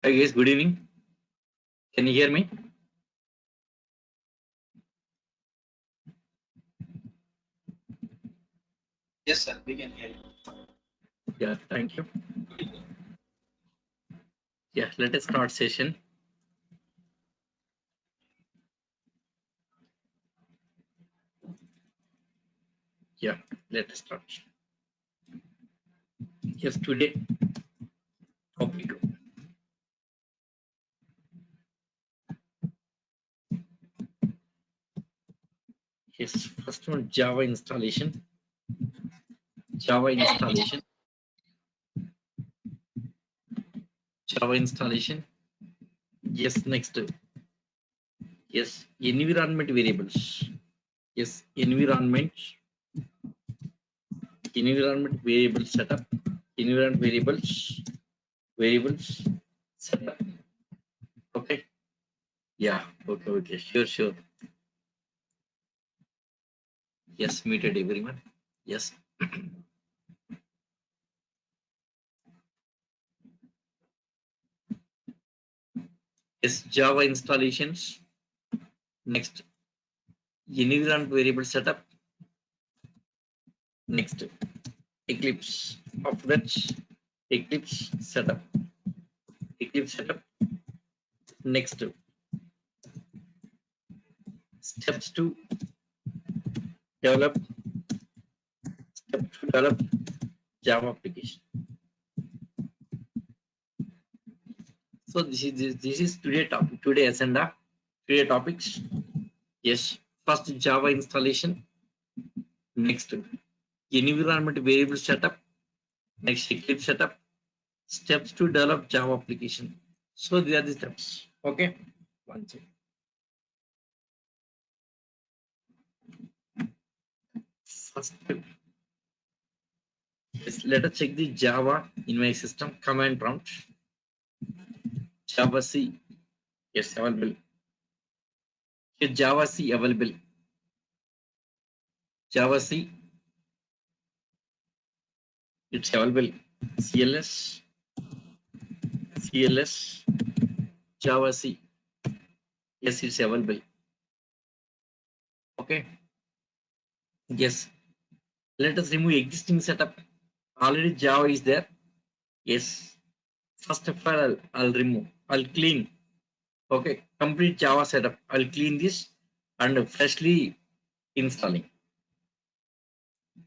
Hi guys, good evening. Can you hear me? Yes, sir, we can hear you. Yeah, thank you. Yeah, let us start session. Yeah, let us start. Yes, today topic. Yes, first one Java installation. Java installation. Java installation. Yes, next. Yes, environment variables. Yes, environment variable setup. Environment variables setup. Okay. Yeah. Okay. Sure. Yes, muted everyone. Yes. Yes, Java installations. Next, environment variable setup. Next, Eclipse. After that, Eclipse setup. Eclipse setup. Next, steps to develop. Steps to develop Java application. So this is today topic. Today agenda. Today topics. Yes. First Java installation. Next, environment variable setup. Next, Eclipse setup. Steps to develop Java application. So these are the steps. Okay. One second. First, yes, let us check the Java in my system command prompt. Java C, yes, available. Here Java C available. Java C, it's available. CLS, CLS, Java C. Yes, it's available. Okay. Yes. Let us remove existing setup. Already Java is there. Yes. First of all, I'll remove. I'll clean. Okay. Complete Java setup. I'll clean this and freshly installing.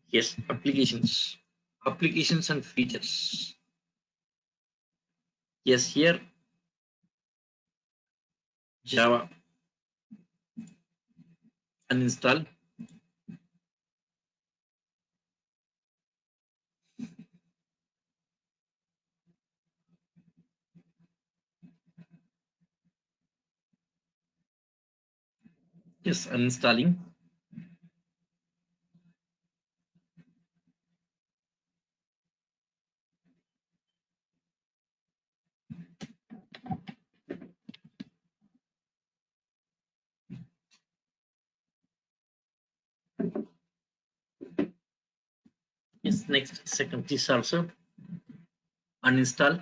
Yes. Applications and features. Yes. Here Java uninstall. Yes. Uninstalling. Yes. Next. Second. This also uninstall.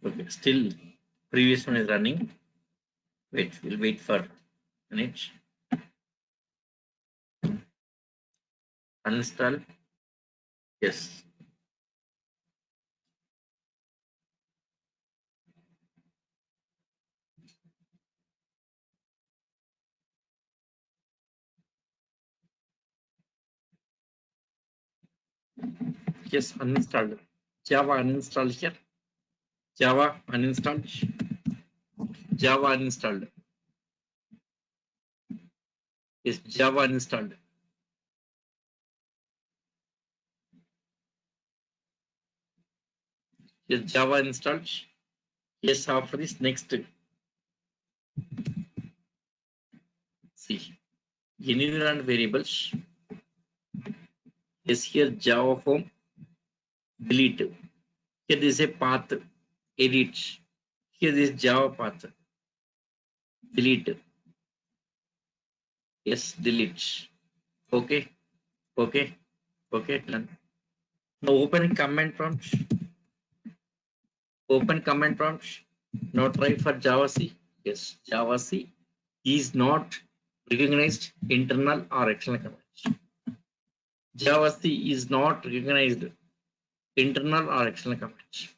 Okay. Still previous one is running. Wait. We'll wait for a minute. Uninstall. Yes. Yes. Uninstalled. Java uninstalled here. Java uninstalled. Java uninstalled. Yes. Java uninstalled. Yes. Java installed. Yes. After this, next. See. Environment variables. Yes. Here Java form. Delete. Here is a path. Edit. Here is Java path. Delete. Yes. Delete. Okay. Okay. Okay. Done. Now open command prompt. Open command prompt. Now try for Java C. Yes, Java C is not recognized internal or external command. Java C is not recognized internal or external command.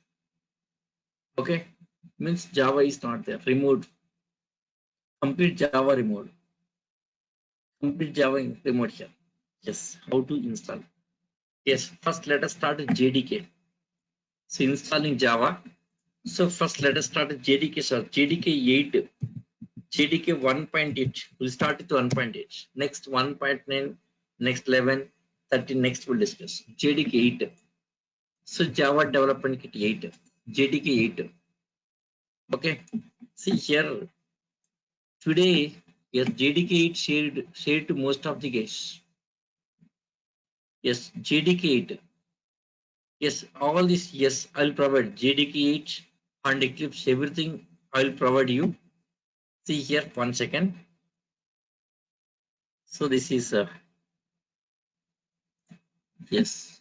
Okay, means Java is not there. Removed. Complete Java removed. Complete Java removed here. Yes, how to install? Yes, first let us start with JDK. So installing Java. So first let us start with JDK. So JDK 8, JDK 1.8. We'll start with 1.8. Next 1.9, next 11, 13. Next we'll discuss JDK 8. So Java Development Kit 8, JDK 8. Okay. See here today. Yes, JDK 8 shared to most of the guys. Yes, JDK 8. Yes, all this, yes, I'll provide JDK 8 and Eclipse, everything I'll provide you. See here, 1 second. So this is, yes.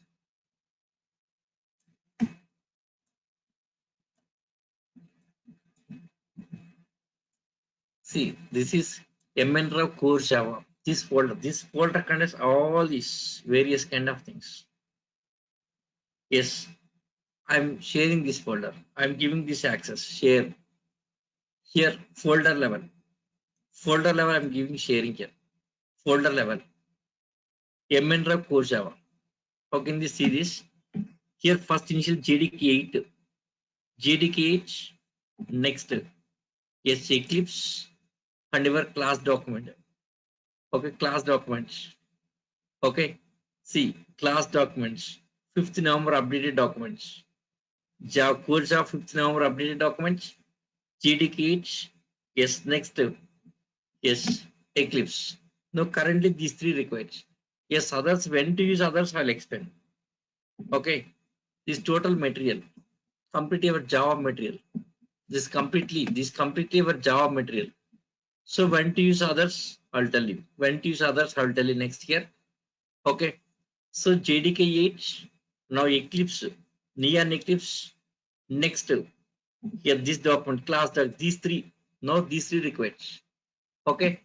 See, this is MNRAW core Java. This folder contains all these various kind of things. Yes, I'm sharing this folder. I'm giving this access, share. Here, folder level. Folder level, I'm giving sharing here. Folder level. MNRAW core Java. How can you see this? Here, first initial JDK 8. JDK 8. Next, yes, Eclipse and your class document. Okay, class documents. Okay, see, class documents. 5th November updated documents. Java core Java 5th November updated documents. JDK 8. Yes, next, yes, Eclipse. Now, currently these three required. Yes, others, when to use others, I'll explain. Okay, this total material, complete your Java material. This completely your Java material. So when to use others, I'll tell you. When to use others, I'll tell you next year. Okay. So JDK 8, now Eclipse, Neon Eclipse, next here this document, class doc, these three, now these three required. Okay.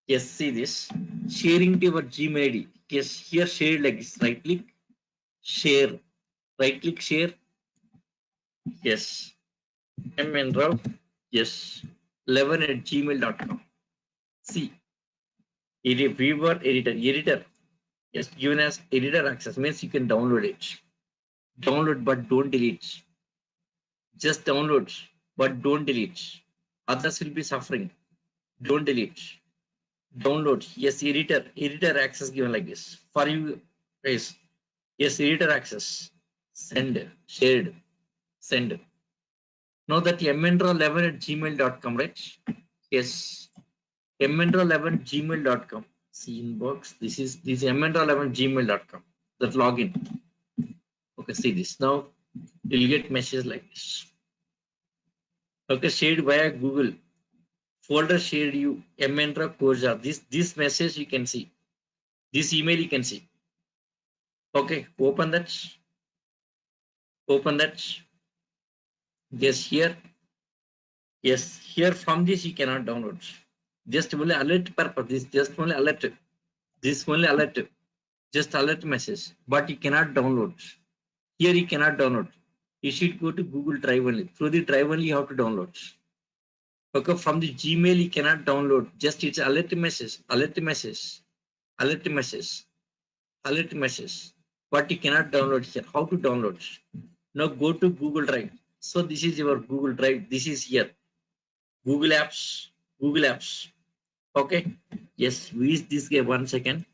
Yes, see this. Sharing to your Gmail ID. Yes, here share like this. Right click, share. Right click, share. Yes. MNRAW. Yes. 11@gmail.com. See, viewer editor. Yes, given as editor access means you can download it. Download but don't delete. Just download but don't delete. Others will be suffering. Don't delete. Download. Yes, editor access given like this. For you guys. Yes, editor access. Send. Shared. Send. Now that mnraw11@gmail.com, right? Yes. mnraw11@gmail.com. See inbox. This is mnraw11@gmail.com. That login. Okay, see this. Now you'll get messages like this. Okay, shared via Google. Folder shared you mnraw core. This message you can see. This email you can see. Okay, open that. Open that. Yes, here. Yes, here from this you cannot download. Just only alert purpose. This just only alert. This only alert. Just alert message. But you cannot download. Here you cannot download. You should go to Google Drive only. Through the Drive only you have to download. Okay, from the Gmail you cannot download. Just it's alert message. Alert message. Alert message. Alert message. But you cannot download here. How to download? Now go to Google Drive. So this is your Google Drive. This is here. Google Apps. Google Apps. Okay. Yes, who is this guy? 1 second.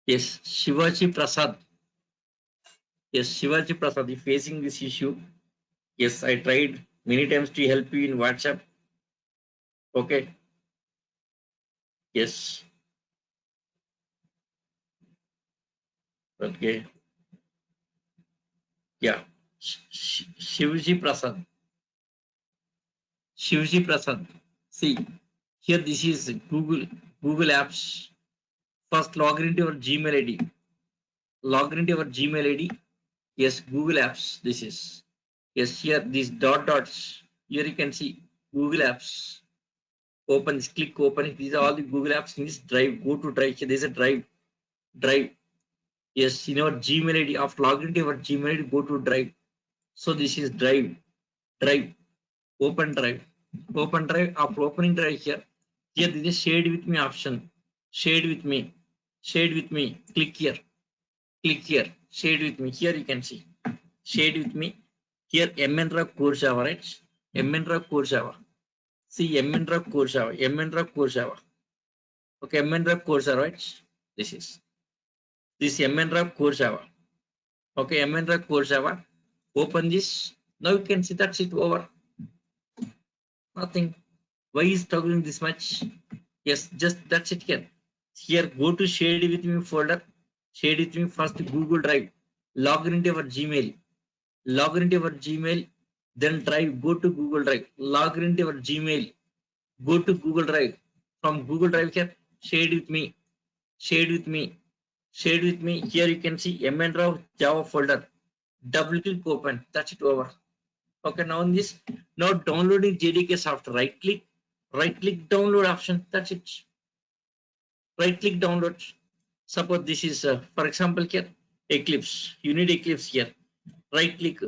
Yes, Shivaji Prasad. Yes, Shivaji Prasad is facing this issue. Yes, I tried many times to help you in WhatsApp. Okay. Yes. Okay. Yeah. Shivji Prasad. Shivji Prasad. See, here this is Google Apps First, log into your Gmail ID. Log into your Gmail ID. Yes, Google Apps. This is. Yes, here these dots. Here you can see Google Apps. Open this, click open it. These are all the Google Apps in this drive. Go to drive. Here, there's a drive. Drive. Yes, in your Gmail ID. After logging into your Gmail ID, go to drive. So this is drive. Drive. Open drive. Open drive. After opening drive here, here this is shade with me option. Shade with me. Shade with me. Click here. Click here. Shade with me. Here you can see. Shade with me. Here MNRAP core Java, right? MNRAP core Java. See MNRAP core Java. MNRAP core Java. Okay, MNRAP core Java, right? This is MNRAP core Java. Okay, MNRAP core Java. Open this. Now you can see that's it over. Nothing. Why is toggling this much? Yes, just that's it here. Here, go to shade with me folder. Shade with me first Google Drive. Log into your Gmail. Log into your Gmail. Then Drive. Go to Google Drive. Log into your Gmail. Go to Google Drive. From Google Drive here, shade with me. Shade with me. Shade with me. Here you can see MNRAW Java folder. Double click open. That's it over. Okay, now in this, now downloading JDK software. Right click download option. That's it. Right click download. Suppose this is for example here Eclipse. You need Eclipse here. Right click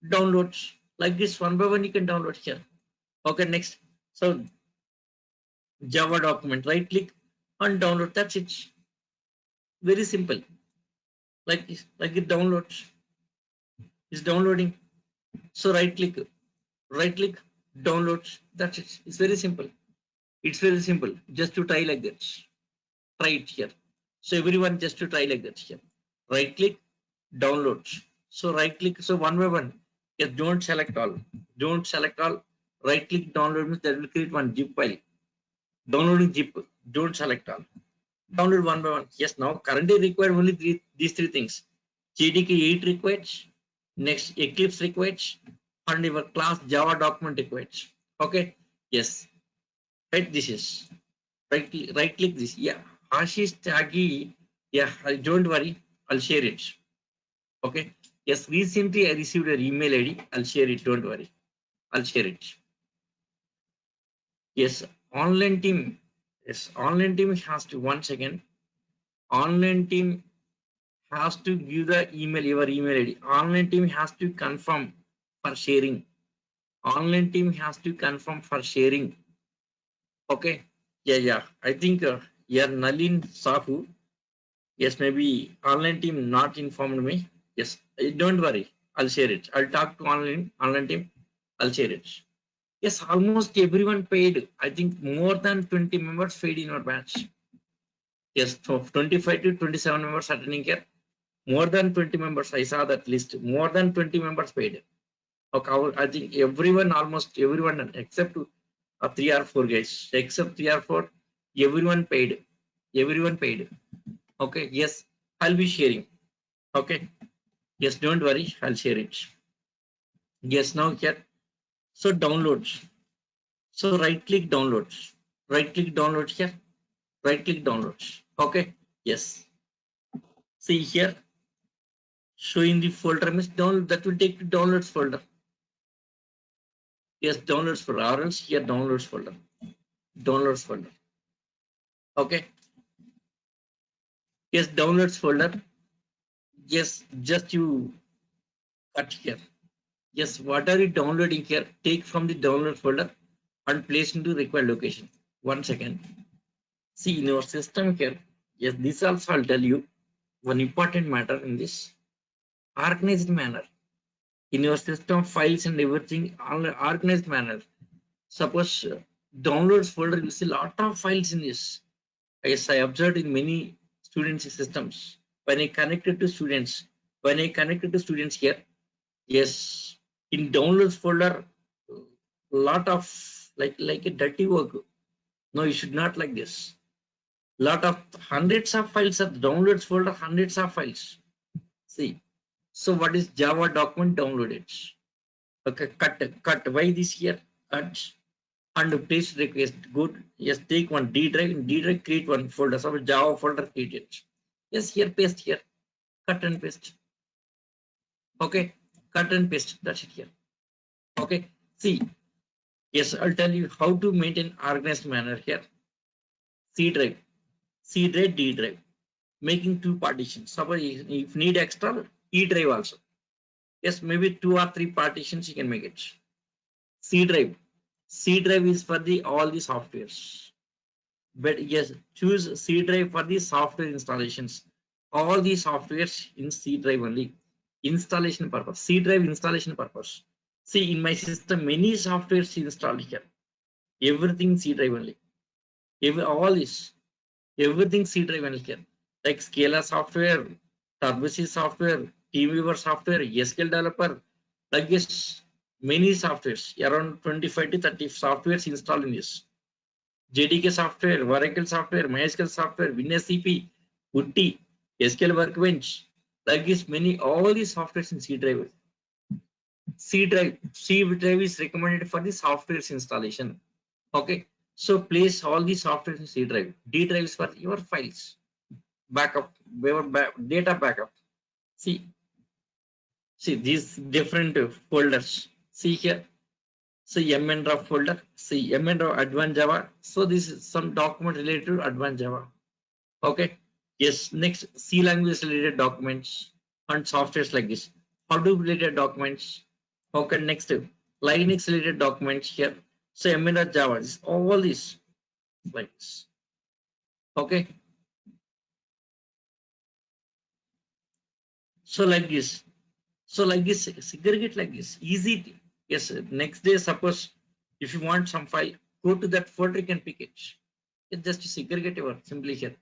download. Like this, one by one you can download here. Okay, next. So Java document. Right click and download. That's it. Very simple. Like this. Like it downloads. It's downloading. So right click, download. That's it. It's very simple. It's very simple. Just to try like that. Try it here. So everyone just to try like that here. Right click, download. So right click. So one by one. Yes, don't select all. Don't select all. Right click download means that will create one zip file. Downloading zip. Don't select all. Download one by one. Yes, now currently required only these three things. JDK 8 required. Next Eclipse required. And your class Java document required. Okay. Yes. Right. This is right click this. Yeah. Ashish Tyagi. Yeah. Don't worry. I'll share it. Okay. Yes. Recently I received an email ID. I'll share it. Don't worry. I'll share it. Yes. Online team. Yes. Online team has to, one second. Online team has to give the email, your email ID. Online team has to confirm for sharing. Online team has to confirm for sharing. Okay. Yeah. I think yeah, Nalin Sahu. Yes, maybe online team not informed me. Yes, don't worry. I'll share it. I'll talk to online team. I'll share it. Yes, almost everyone paid. I think more than 20 members paid in our batch. Yes, so 25 to 27 members attending here. More than 20 members. I saw that list. More than 20 members paid. Okay, I think everyone, almost everyone, except 3 or 4 guys, except 3 or 4, everyone paid. Everyone paid. Okay, yes, I'll be sharing. Okay, yes, don't worry, I'll share it. Yes, now here, so downloads. So right click downloads. Right click downloads here. Right click downloads. Okay, yes. See here, showing the folder means download, that will take to downloads folder. Yes, downloads folder, or else here downloads folder. Downloads folder. Okay. Yes, downloads folder. Yes, just you cut here. Yes, what are you downloading here? Take from the download folder and place into required location. 1 second. See in your system here. Yes, this also I'll tell you one important matter in this organized manner. In your system, files and everything organized manner. Suppose downloads folder, you see a lot of files in this. Yes, I observed in many students' systems. When I connected to students, here, yes, in downloads folder, lot of like a dirty work. No, you should not like this. Lot of hundreds of files of downloads folder, hundreds of files. See, so what is Java document downloaded? Okay, cut. Why this here? Cut. and paste request. Good. Yes, take one D drive. In D drive, create one folder. So Java folder created. Yes, here paste here. Cut and paste. Okay, cut and paste. That's it here. Okay. See. Yes, I'll tell you how to maintain organized manner here. C drive, C drive, D drive. Making two partitions. Suppose if need extra, E drive also. Yes, maybe 2 or 3 partitions you can make it. C drive. C drive is for the all the softwares. But yes, choose C drive for the software installations. All the softwares in C drive only. Installation purpose. C drive installation purpose. See, in my system, many softwares installed here. Everything C drive only. All is everything C drive only here. Like Scala software, Turbosys software, TeamViewer software, SQL developer, like this, many softwares, around 25 to 30 softwares installed in this. JDK software, Oracle software, MySQL software, WinSCP, Putty, SQL Workbench, like this, many, all these softwares in C drive. C drive is recommended for the softwares installation. Okay, so place all the softwares in C drive. D drive is for your files, backup, data backup. See these different folders. See here. See MNRAW folder. See MNRAW Advanced Java. So this is some document related to Advanced Java. Okay. Yes. Next, C language related documents and softwares like this. Hadoop related documents. Okay. Next, Linux related documents here. So MNRAW Java. All these like this. Okay. So like this. So like this, segregate like this. Easy. Yes. Next day, suppose if you want some file, go to that folder, you can pick it. It's just segregate your simply here.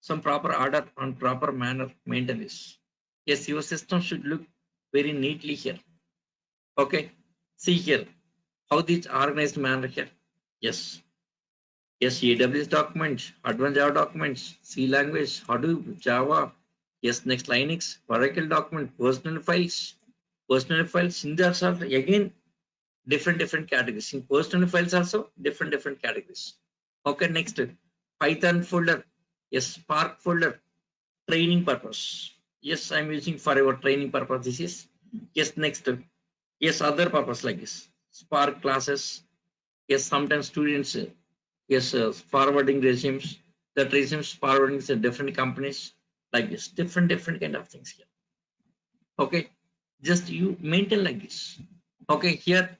Some proper order and proper manner maintain this. Yes, your system should look very neatly here. Okay. See here how this organized manner here. Yes. Yes, AWS documents, Advanced Java documents, C language, Hadoop, Java. Yes, next Linux, Oracle document, personal files. In there are again different categories. In personal files also different categories. Okay, next Python folder. Yes, Spark folder, training purpose. Yes, I'm using for our training purpose. This is yes, next. Yes, other purpose like this. Spark classes. Yes, sometimes students yes, forwarding resumes. That resumes forwarding to different companies like this. Different kind of things here. Okay, just you maintain like this. Okay, here.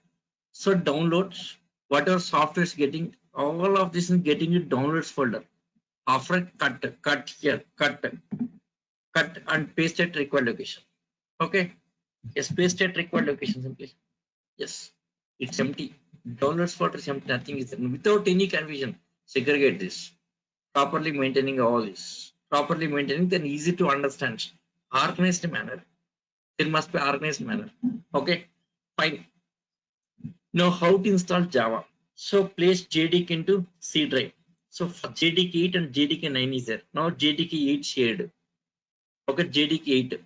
So downloads, whatever software is getting, all of this is getting in downloads folder. After cut here, cut and paste at required location. Okay, yes, paste at required location simply. Yes, it's empty. Downloads folder is empty. Nothing is there. Without any confusion. Segregate this. Properly maintaining all this. Properly maintaining, then easy to understand. Organized manner. There must be organized manner. Okay, fine. Now how to install Java. So place JDK into C drive. So for JDK 8 and JDK 9 is there. Now JDK 8 shared. Okay, JDK 8.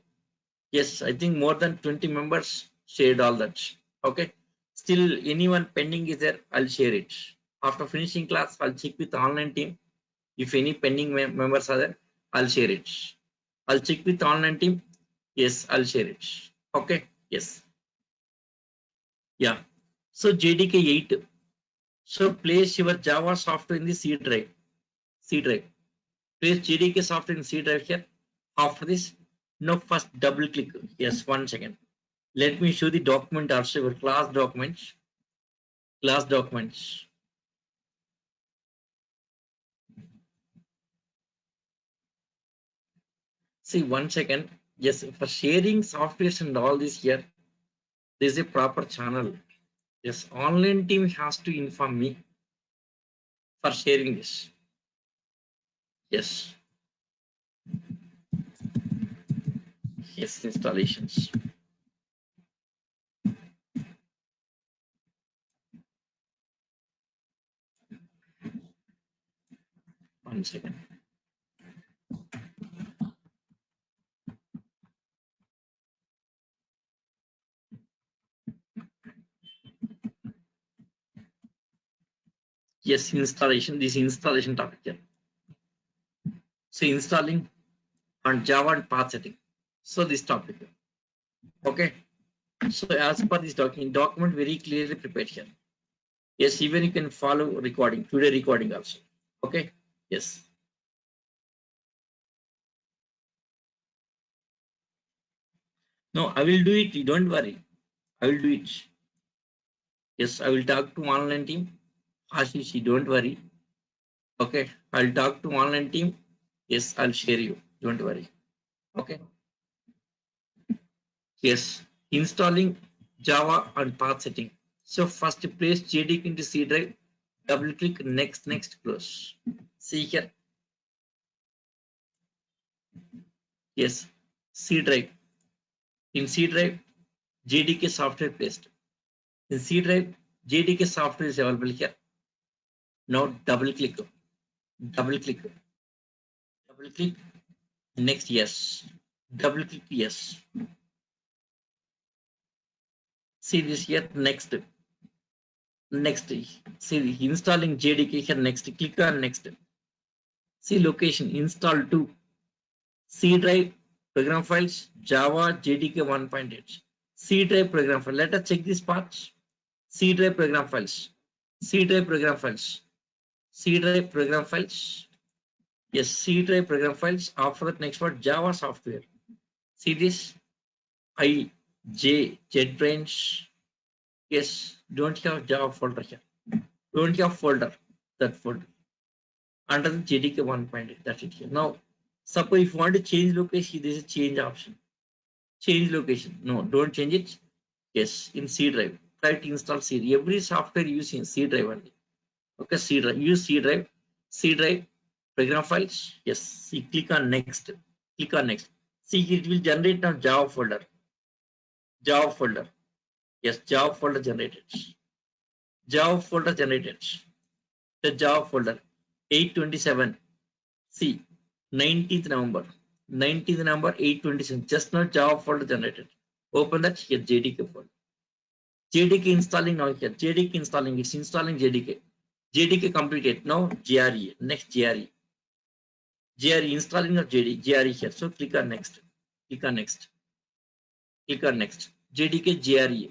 Yes, I think more than 20 members shared all that. Okay. Still anyone pending is there, I'll share it. After finishing class, I'll check with the online team. If any pending members are there, I'll share it. I'll check with the online team. Yes, I'll share it. Okay. Yes. Yeah. So JDK 8. So place your Java software in the C drive. C drive. Place JDK software in C drive here. After this, no, first double click. Yes, 1 second. Let me show the document also, your class documents. Class documents. See, 1 second. Yes, for sharing softwares and all this here, there is a proper channel. Yes, online team has to inform me for sharing this. Yes. Yes, installations. 1 second. Yes, installation. This installation topic here. So installing on Java and path setting. So this topic. Okay. So as per this document very clearly prepared here. Yes, even you can follow recording, today recording also. Okay. Yes. No, I will do it. Don't worry. I will do it. Yes, I will talk to online team. Ashish, don't worry. Okay. I'll talk to online team. Yes, I'll share you. Don't worry. Okay. Yes. Installing Java and path setting. So first place JDK into C drive. Double click next close. See here. Yes. C drive. In C drive, JDK software placed. In C drive, JDK software is available here. Now double click. Double click. Double click. Next yes. Double click yes. See this here. Next. Next. See installing JDK here. Next. Click on next. See location. Install to C drive program files Java JDK 1.8. C drive program file. Let us check this part. C drive program files. C drive program files. C drive program files. Yes, C drive program files. After that, next part Java software. See this JetBrains. Yes, don't have Java folder here. Don't have folder. That folder under the JDK 1.8. That's it here. Now, suppose if you want to change location, this is change option. Change location. No, don't change it. Yes, in C drive. Try to install C. Every software using C drive only. Okay, C drive. Use C drive. C drive. Program files. Yes. See, click on next. Click on next. See, it will generate now Java folder. Java folder. Yes, Java folder generated. Java folder generated. The Java folder 827. See, 19th November. 19th November 827. Just now Java folder generated. Open that here JDK folder. JDK installing now here. JDK installing. It's installing JDK. JDK completed. Now GRE. Next GRE. GRE installing of GRE here. So click on next. Click on next. Click on next. JDK GRE.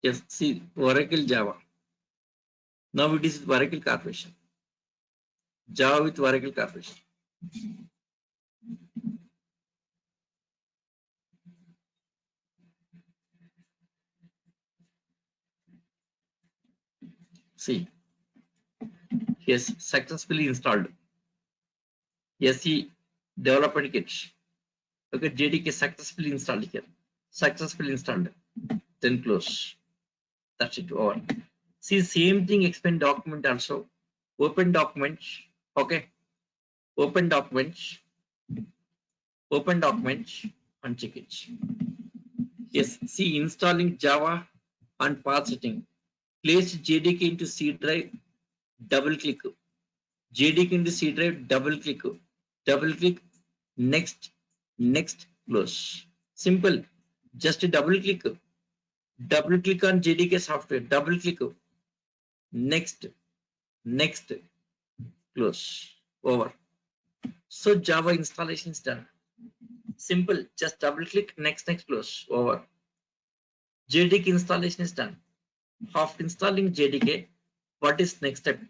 Yes, see Oracle Java. Now it is Oracle Corporation. Java with Oracle Corporation. See, yes, successfully installed. SE development kit. Okay, JDK successfully installed here. Successfully installed. Then close. That's it. Over. See, same thing. Expand document also. Open documents. Okay. Open documents. Open documents and check it. Yes. See, installing Java and path setting. Place JDK into C drive. Double click. JDK into C drive. Double click. Double click. Next. Next. Close. Simple. Just double click. Double click on JDK software. Double click. Next. Next. Close. Over. So Java installation is done. Simple. Just double click. Next. Close. Over. JDK installation is done. After installing JDK, what is next step?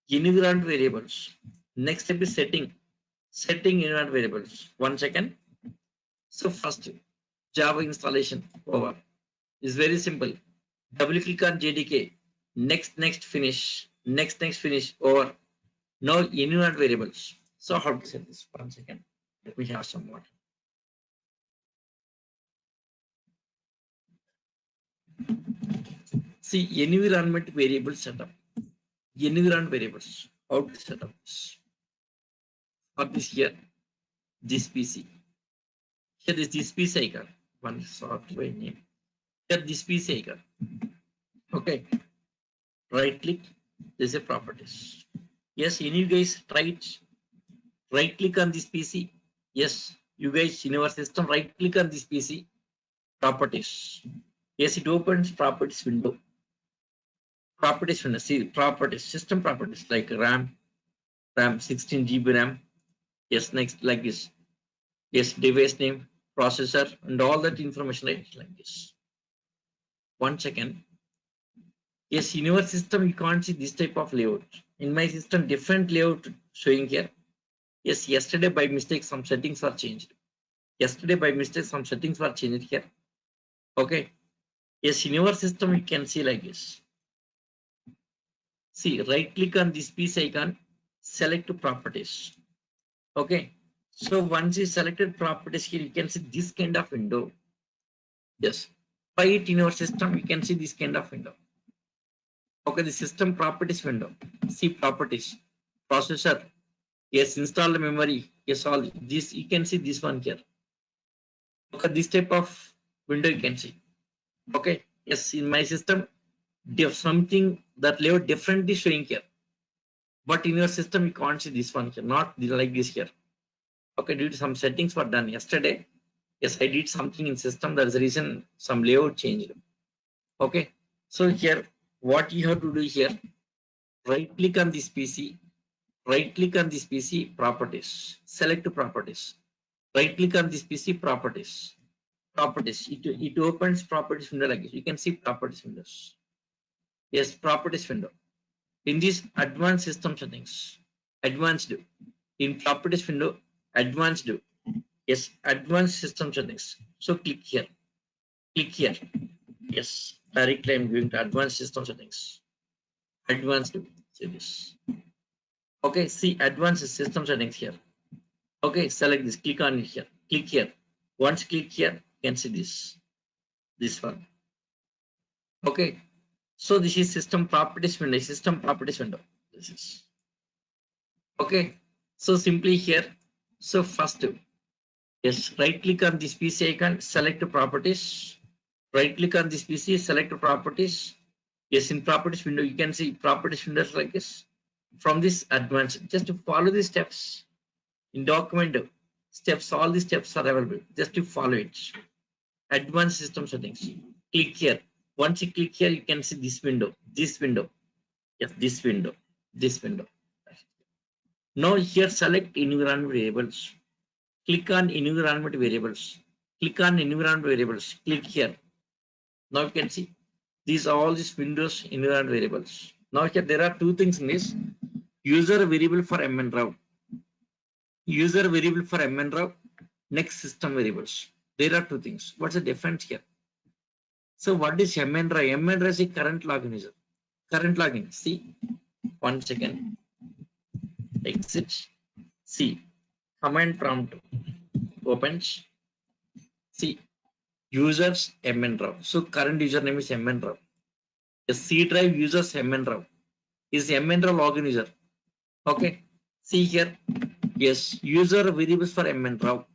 Environment variables. Next step is setting. Setting environment variables. 1 second. So first, Java installation over. Is very simple. Double click on JDK. Next finish. Next finish over. Now environment variables. So how to set this? 1 second. Let me have some water. See environment variable setup. Environment variables. How to set up this? For this here, this PC. Here is this PC icon. One software name. Here this PC icon. Okay. Right click. This is properties. Yes, any guys try it. Right click on this PC. Yes, you guys in your system, right click on this PC, properties. Yes, it opens properties window. Properties window, see properties, system properties like RAM 16 GB RAM. Yes, next like this. Yes, device name, processor, and all that information right like this. 1 second. Yes, in your system you can't see this type of layout. In my system, different layout showing here. Yes, yesterday by mistake some settings were changed. Yesterday by mistake some settings were changed here. Okay. Yes, in your system you can see like this. See, right click on this piece icon, select properties. Okay. So once you selected properties here, you can see this kind of window. Yes. By it in your system, you can see this kind of window. Okay, the system properties window. See properties, processor. Yes, install the memory. Yes, all this you can see this one here. Okay, this type of window you can see. Okay, yes, in my system, something that layout differently showing here. But in your system, you can't see this one here, not like this here. Okay, due to some settings were done yesterday. Yes, I did something in system. That's the reason some layout changed. Okay, so here, what you have to do here, right click on this PC, right click on this PC, properties, select properties, right click on this PC, properties, it opens properties window like this. You can see properties windows. Yes, properties window. In this advanced system settings, advanced, in properties window, advanced, yes, advanced system settings. So click here, yes, directly I'm going to advanced system settings, advanced, see this. Okay, see advanced system settings here. Okay, select this, click on it here, click here. Once click here, you can see this one. Okay, so this is system properties window, this is. Okay, so simply here, so first, yes, right click on this PC icon, select properties, right click on this PC, select properties. Yes, in properties window, you can see properties windows like this. From this advanced, just to follow the steps in document steps, all the steps are available, just to follow it. Advanced system settings, click here. Once you click here, you can see this window, yes, this window. Now here select environment variables, click on environment variables, click here. Now you can see these are all these windows environment variables. Now here there are two things in this: user variable for MNRAW, next system variables. There are two things. What's the difference here? So what is MNRAW? MNRAW is a current login user. Current login. See, 1 second. Exit. See, command prompt opens. See, users MNRAW. So current username is MNRAW. The C drive users MNRAW is MNRAW login user. Okay. See here. Yes, user variables for MNRAW.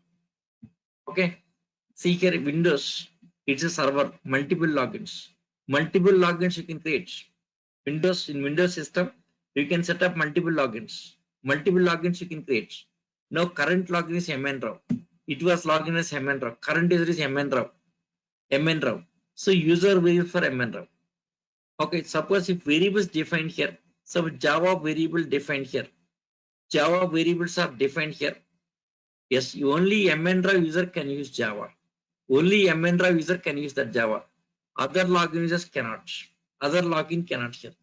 Okay. See here, Windows. It's a server. Multiple logins. Multiple logins you can create. Windows, in Windows system, you can set up multiple logins. Multiple logins you can create. Now current login is MNRAW. It was login as MNRAW. Current user is MNRAW. So user variable for MNRAW. Okay, suppose if variables defined here, so Java variable defined here. Java variables are defined here. Yes, only MNRAW user can use Java. Only MNRAW user can use that Java. Other login users cannot. Other login cannot here.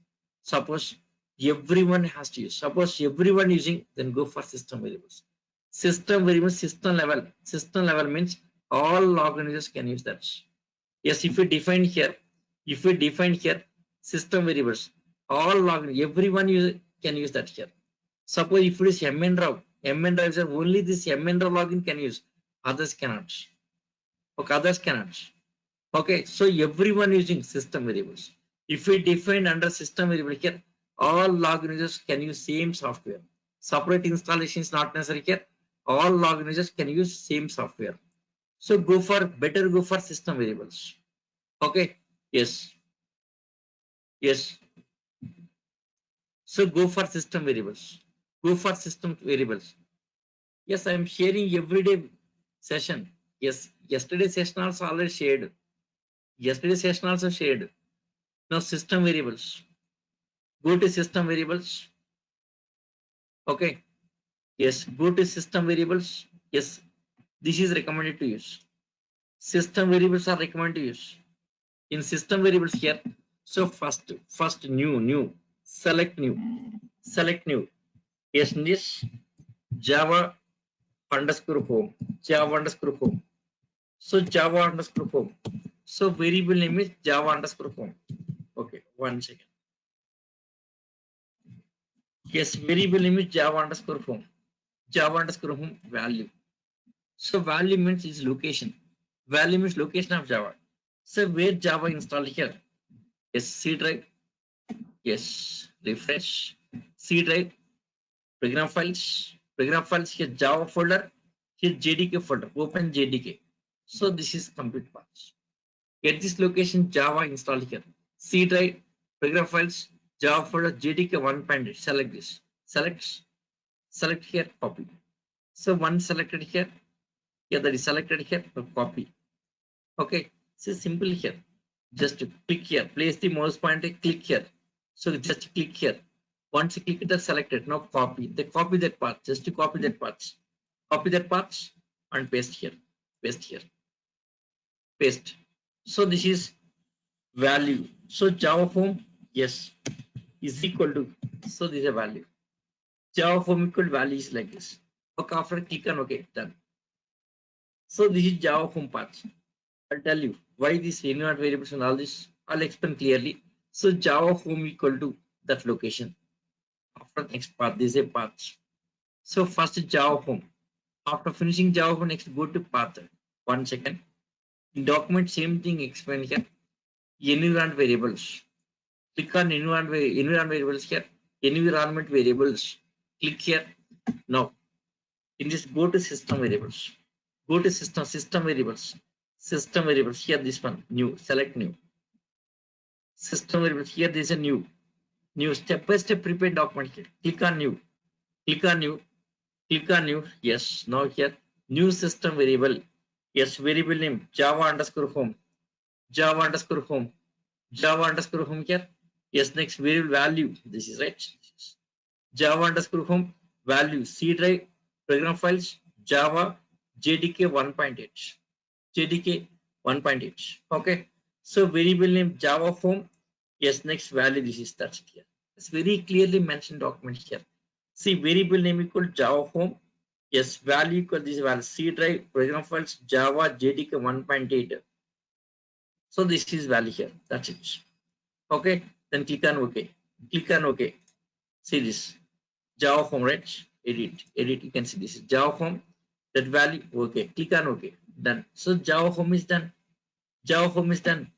Suppose everyone has to use. Suppose everyone using, then go for system variables. System variables, system level. System level means all login users can use that. Yes, if we define here, system variables, all login, everyone can use that here. Suppose if it is MNRAW user, only this MNRAW login can use. Others cannot. Okay, others cannot. Okay, so everyone using system variables. If we define under system variable here, all login users can use same software. Separate installation is not necessary here. All login users can use same software. So better go for system variables. Okay, yes. So go for system variables. Yes, I am sharing every day Session. Yes, yesterday session also already shared. Yesterday session also shared. Now system variables. Go to system variables. Okay. Yes, go to system variables. Yes, this is recommended to use. System variables are recommended to use. In system variables here, so first new, select new. Yes, this Java underscore home, Java underscore home. So Java underscore home. So variable name is Java underscore home. Okay, 1 second. Yes, variable name is Java underscore home. Java underscore home value. So value means is location. Value means location of Java. So where Java installed here? Yes, C drive. Yes, refresh. C drive. Program files here Java folder. Here JDK folder. Open JDK. So this is complete path. At this location Java installed here. C drive. Program files. Java folder JDK 1.8. Select this. Select here. Copy. So one selected here. Yeah, that is selected here. Copy. Okay, so simple here. Just click here, place the mouse pointer, click here. So just click here. Once you click it, selected. Now copy. Copy that path. Just to copy that path. Copy that path and paste here. Paste here. Paste. So this is value. So Java home, yes, is equal to. So this is a value. Java home equal value is like this. Okay, after click on OK, done. So this is Java home path. I'll tell you why these environment variables and all this. I'll explain clearly. So Java home equal to that location. After next path, this is a path. So first Java home. After finishing Java home, next go to path. 1 second. In document, same thing explain here. Environment variables. Click on environment variables here. Environment variables. Click here. Now, in this, go to system variables. Go to system variables. System variables. Here, this one, new. Select new. System variables. Here, there is a new step by step prepared document here. Click on new. Click on new. Click on new. Yes. Now here, new system variable. Yes, variable name Java underscore home. Java underscore home. Java underscore home here. Yes, next variable value. This is right. Java underscore home value C drive program files Java JDK 1.8. JDK 1.8. Okay. So variable name Java home. Yes, next value. This is touched here. It's very clearly mentioned document here. See, variable name equal Java home. Yes, value equal this value C drive program files Java JDK 1.8. So this is value here. That's it. Okay. Then click on OK. Click on OK. See this Java home, right? Edit. You can see this is Java home. That value. Okay. Click on OK. Done. So Java home is done. Java home is done.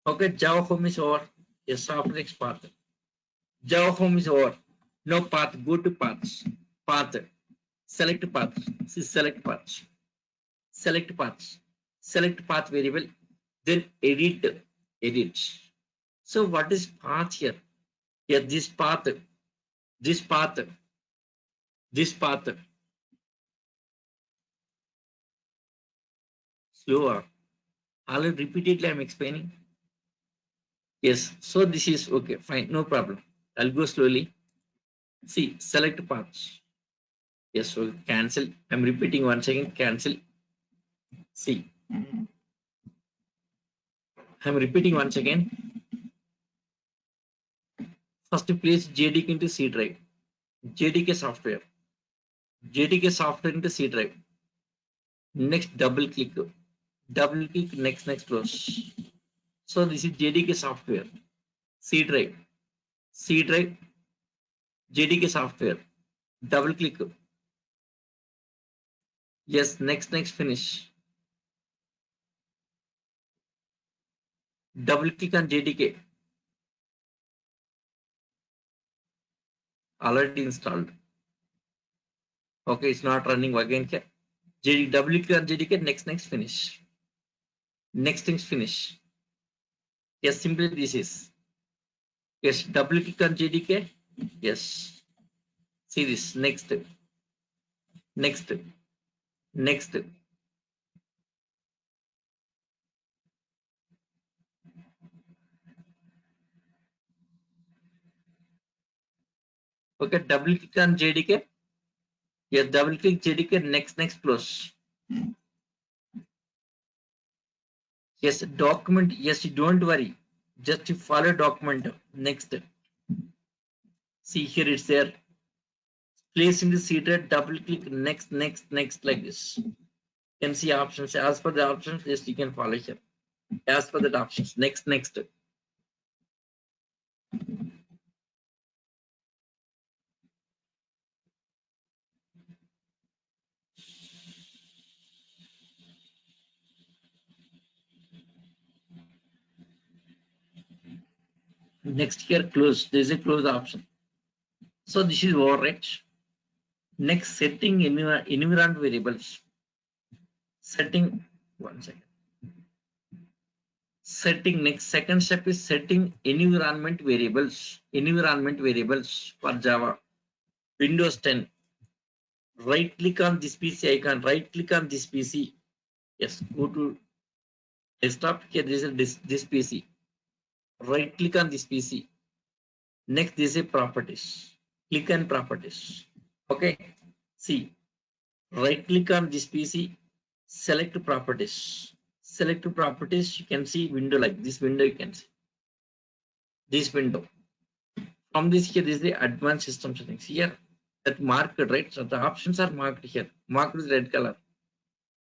Okay. Java home is over. Yes. After next path. Java home is over. Now path. Go to paths. Path. Select path. See select path. Select paths. Select path variable. Then edit. Edit. So what is path here? Here this path. This path. This path. Slower. Already repeatedly I'm explaining. Yes. So this is okay. Fine. No problem. I'll go slowly. See select paths. Yes. So cancel. I'm repeating once again. Cancel. See. I'm repeating once again. First place JDK into C drive. JDK software. JDK software into C drive. Next double click. Double click next close. So this is JDK software. C drive. C drive. JDK software. Double click. Yes. Next finish. Double click on JDK. Already installed. Okay, it's not running again here. Double click on JDK. Next finish. Next things finish. Yes, simply this is. Yes, double click on JDK. Yes. See this. Next. Okay, double click on JDK. Yes, double click JDK. Next close. Yes, document. Yes, don't worry. Just you follow document. Next. See here it's there. Place in the seater. Double click. Next like this. You can see options. As per the options, yes, you can follow here. As per the options. Next. Next here close. There is a close option. So this is override. Next setting environment variables. Setting 1 second. Setting next second step is setting environment variables. Environment variables for Java. Windows 10. Right click on this PC icon. Right click on this PC. Yes, go to desktop. Here this is this PC. Right click on this PC. Next this is properties. Click on properties. Okay. See. Right click on this PC. Select properties. Select properties. You can see window like this window. You can see this window. From this here is the advanced system settings. Here that marked, right? So the options are marked here. Marked with red color.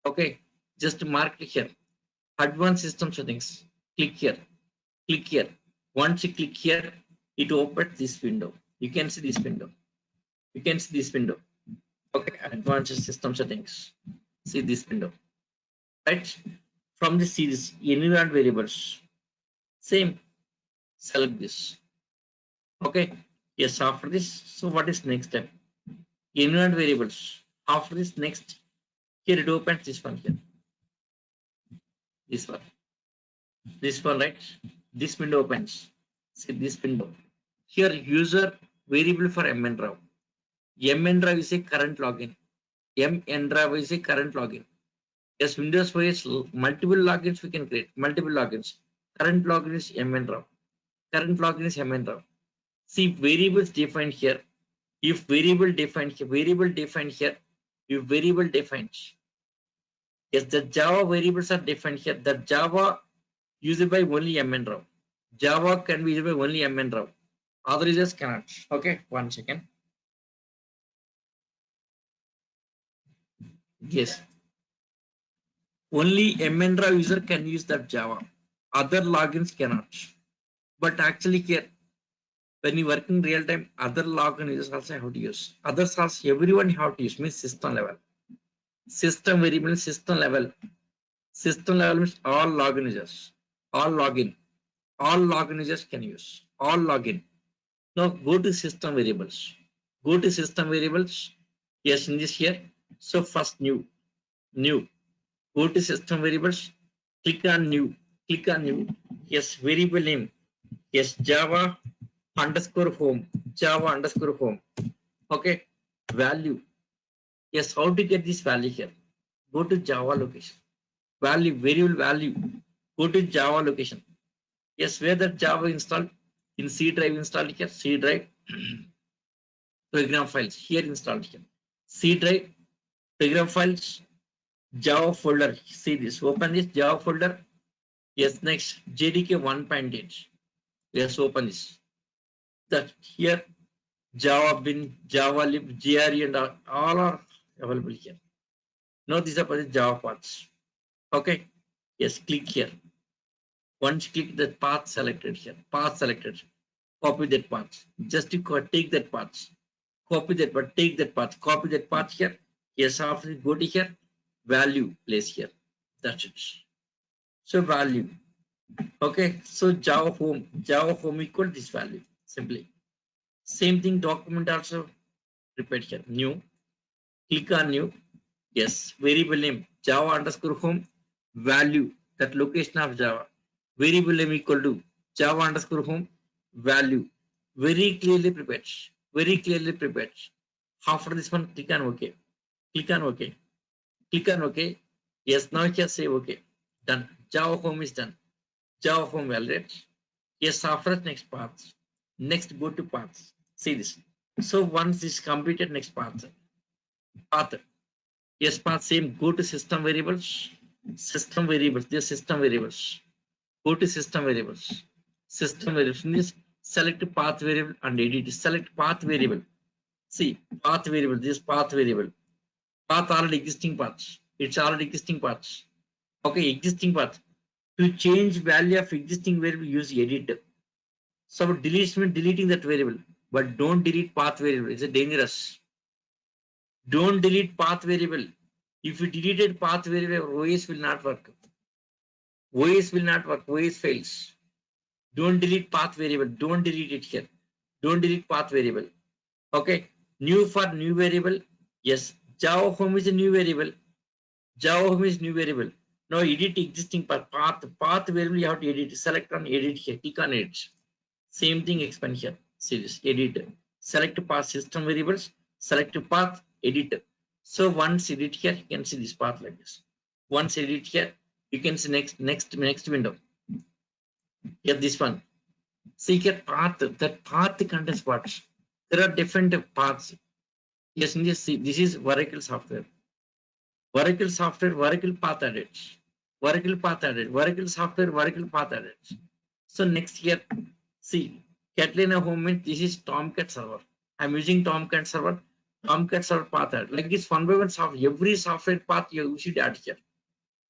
Okay. Just marked here. Advanced system settings. Click here. Click here. Once you click here, it opens this window. You can see this window. You can see this window. Okay. Advanced system settings. See this window. Right? From the series, environment variables. Same. Select this. Okay. Yes, after this. So what is next step? Environment variables. After this, next. Here it opens this one here. This one. This one, right? This window opens. See this window. Here user variable for mnraw. Mnraw is a current login. Mnraw is a current login. Yes, Windows OS multiple logins we can create. Multiple logins. Current login is mnraw. Current login is mnraw. See variables defined here. If variable defined here, if variable defined. Yes, the Java variables are defined here. The Java used by only mnraw. Java can be used by only mnraw. Other users cannot. Okay, 1 second. Yes. Only mnraw user can use that Java. Other logins cannot. But actually here, when you work in real time, other login users also have to use. Others also everyone have to use, means system level. System variable, system level. System level means all login users. All login. All login users can use. All login. Now go to system variables. Go to system variables. Yes, in this here. So first new. Go to system variables. Click on new. Click on new. Yes, variable name. Yes, Java underscore home. Java underscore home. Okay. Value. Yes, how to get this value here? Go to Java location. Value, variable value. Go to Java location. Yes, where the Java installed? In C drive installed here. C drive. Program files here installed here. C drive. Program files. Java folder. See this. Open this Java folder. Yes, next JDK 1.8. Yes, open this. That here Java bin, Java lib, GRE and all are available here. Now these are the Java paths. Okay. Yes, click here. Once click the path selected here. Path selected. Copy that path. Just to take that path. Copy that path. Take that path. Copy that path here. Yes, after go to here. Value place here. That's it. So value. Okay. So Java home equal this value. Simply. Same thing document also repeat here. New. Click on new. Yes. Variable name Java underscore home. Value that location of Java. Variable name equal to Java underscore home. Value. Very clearly prepared. Very clearly prepared. After this one, click on OK. Click on OK. Click on OK. Yes. Now you can say OK. Done. Java home is done. Java home validate. Yes. After next path. Next go to paths. See this. So once this completed, next path. Path. Yes, path same. Go to system variables. System variables. These system variables. Go to system variables. System variables. Means select path variable and edit. Select path variable. See path variable. This path variable. Path already existing paths. It's already existing paths. Okay, existing path. To change value of existing variable, use edit. So delete means deleting that variable, but don't delete path variable. It's a dangerous. Don't delete path variable. If you deleted path variable, OS will not work. OS will not work. OS fails. Don't delete path variable. Don't delete it here. Don't delete path variable. Okay. New for new variable. Yes. Java home is a new variable. Java home is new variable. Now edit existing path. Path variable you have to edit. Select on edit here. Click on edit. Same thing expand here. See this. Edit. Select path system variables. Select path. Edit. So once edit here, you can see this path like this. Once edit here, you can see next window. Here this one. See here path. That path contains what? There are different paths. Yes, see, this is Oracle software. Oracle software, Oracle path added. Oracle path added. Oracle software, Oracle path added. So next here, see, Catalina home means this is Tomcat server. I'm using Tomcat server. Tomcat server path added. Like this one by one software. Every software path you should add here.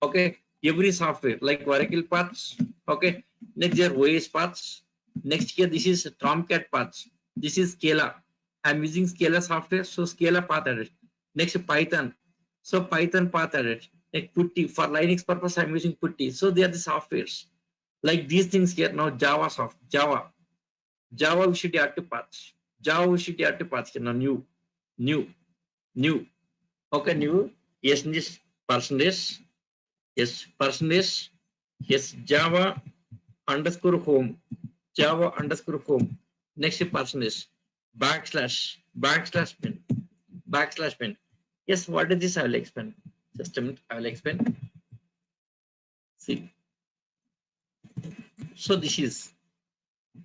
Okay, every software like Oracle paths. Okay, next here OS paths. Next here this is Tomcat paths. This is Scala. I'm using Scala software, so Scala path added. Next Python. So Python path added. Like Putty for Linux purpose, I'm using Putty. So they are the softwares. Like these things here now. Java. We should add to paths. Java we should add to paths here now. New. Okay, new. Yes, this percentage. Yes, percentage. Yes, Java underscore home. Java underscore home. Next percentage. Backslash pin. Yes, what is this? I will explain. System, I will explain. See. So this is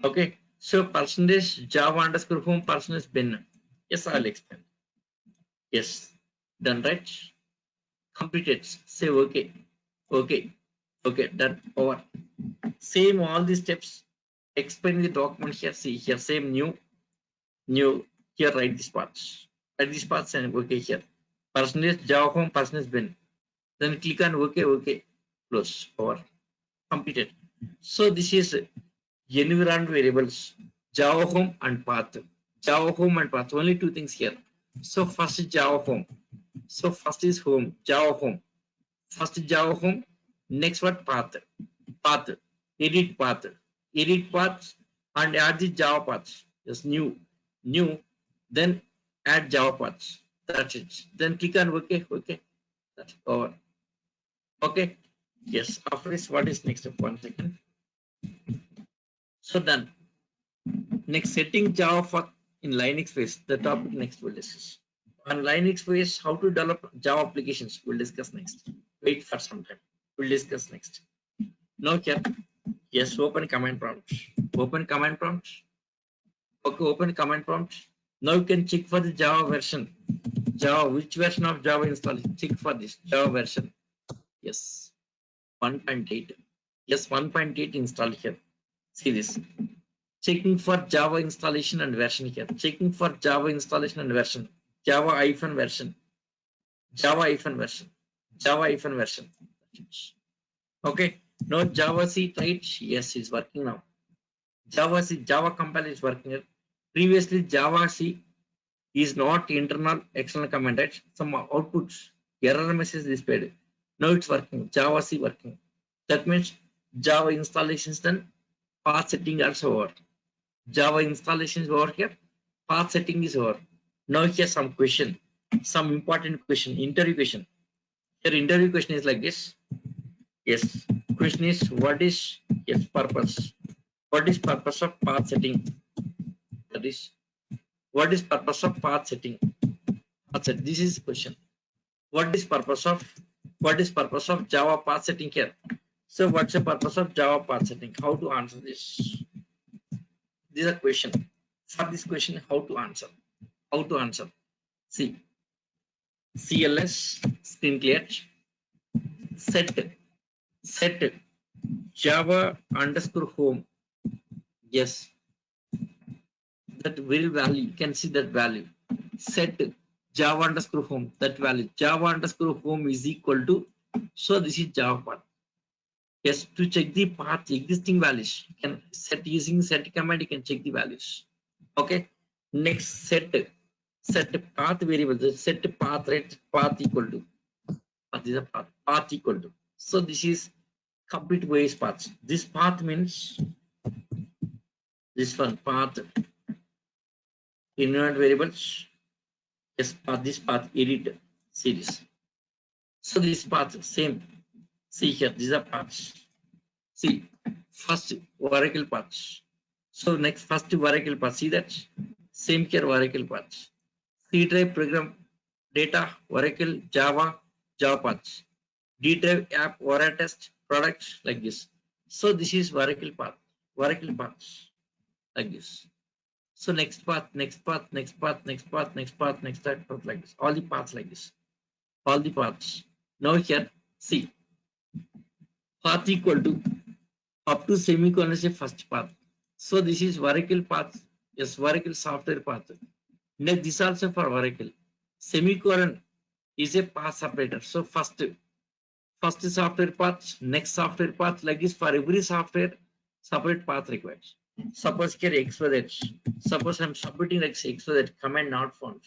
okay. So percentage Java underscore home percentage bin. Yes, I will explain. Yes, done right. Completed. Say okay. Okay, done. Over. Same all these steps. Explain the document here. See here, same new. Here write this parts. Write this parts and okay here. Percentage Java home percentage bin. Then click on okay. Close. Over. Completed. So this is environment variables. Java home and path. Java home and path. Only two things here. So first is Java home. So first is home. Java home. First Java home. Next what path. Edit path and add the Java paths. Just new. Then add Java paths. That's it. Then click on okay. That's over. Okay. Yes. After this, what is next step? 1 second. So done. Next, setting Java for in Linux phase. The topic next we'll discuss. On Linux phase, how to develop Java applications. We'll discuss next. Wait for some time. We'll discuss next. Now here. Yes, open command prompt. Okay, open command prompt. Now you can check for the Java version. Which version of Java install? Check for this Java version. Yes, 1.8. Yes, 1.8 installed here. See this. Checking for Java installation and version here. Checking for Java installation and version. Java hyphen version. Okay. Now Java C right? Yes, it's working now. Java compiler is working. Previously Java C is not internal external command, right? Some outputs error message displayed. Now it's working. Java C working. That means Java installation is done. Path setting also over. Java installation is over here. Path setting is over. Now here some question, some important question, interview question. Here interview question is like this. Yes, question is what is purpose? What is purpose of path setting? That is, what is purpose of path setting? This is question. What is purpose of Java path setting here? So what's the purpose of Java path setting? How to answer this? This is a question. For this question, how to answer? How to answer? See, CLS screen clear. Set Java underscore home. Yes, that very value. You can see that value. Set Java underscore home. That value. Java underscore home is equal to. So this is Java path. Yes, to check the path existing values. You can set using set command. You can check the values. Okay. Next set path variable. The set path right path equal to. Path is a path equal to. So this is complete ways paths. This path means this one path environment variables. Yes, path this path edit series. So this path same. See here, these are paths. See first Oracle paths. So next first variable path. See that same here variable paths. C drive program data Oracle Java paths. D drive app Oracle test products like this. So this is variable paths like this. So next path, next path, next path, next path, next path, next path like this. All the paths like this. All the paths. Now here, see, path equal to up to semicolon is a first path. So this is Oracle path. Yes, Oracle software path. Next, this also for Oracle. Semicolon is a path separator. So first software path, next software path like this for every software separate path required. Suppose here XYZ. Suppose I'm submitting like XYZ command not found.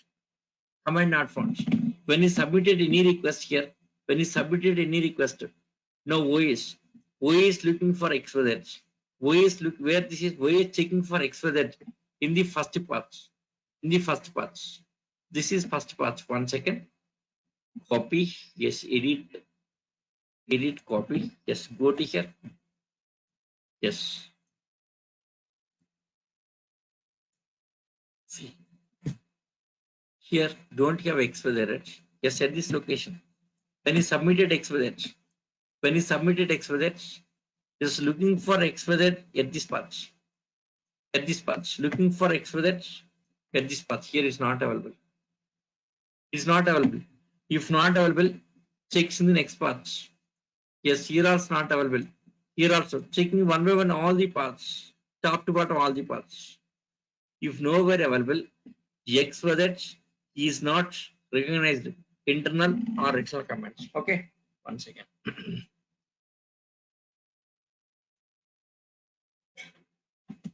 Command not found. When you submitted any request here, when you submitted any request, now OS looking for XYZ. OS look where this is OS checking for XYZ in the first path. In the first path. This is first path. 1 second. Copy. Yes, edit copy. Yes, go to here. Yes. See. Here don't have XYZ. Yes, at this location. When you submitted XYZ, just looking for XYZ at this path. At this path, looking for XYZ at this path. Here is not available. Is not available. If not available, checks in the next path. Yes, here also not available. Here also checking one by one all the paths, top to bottom all the paths. If nowhere available, XYZ is not recognized internal or external commands. Okay, 1 second.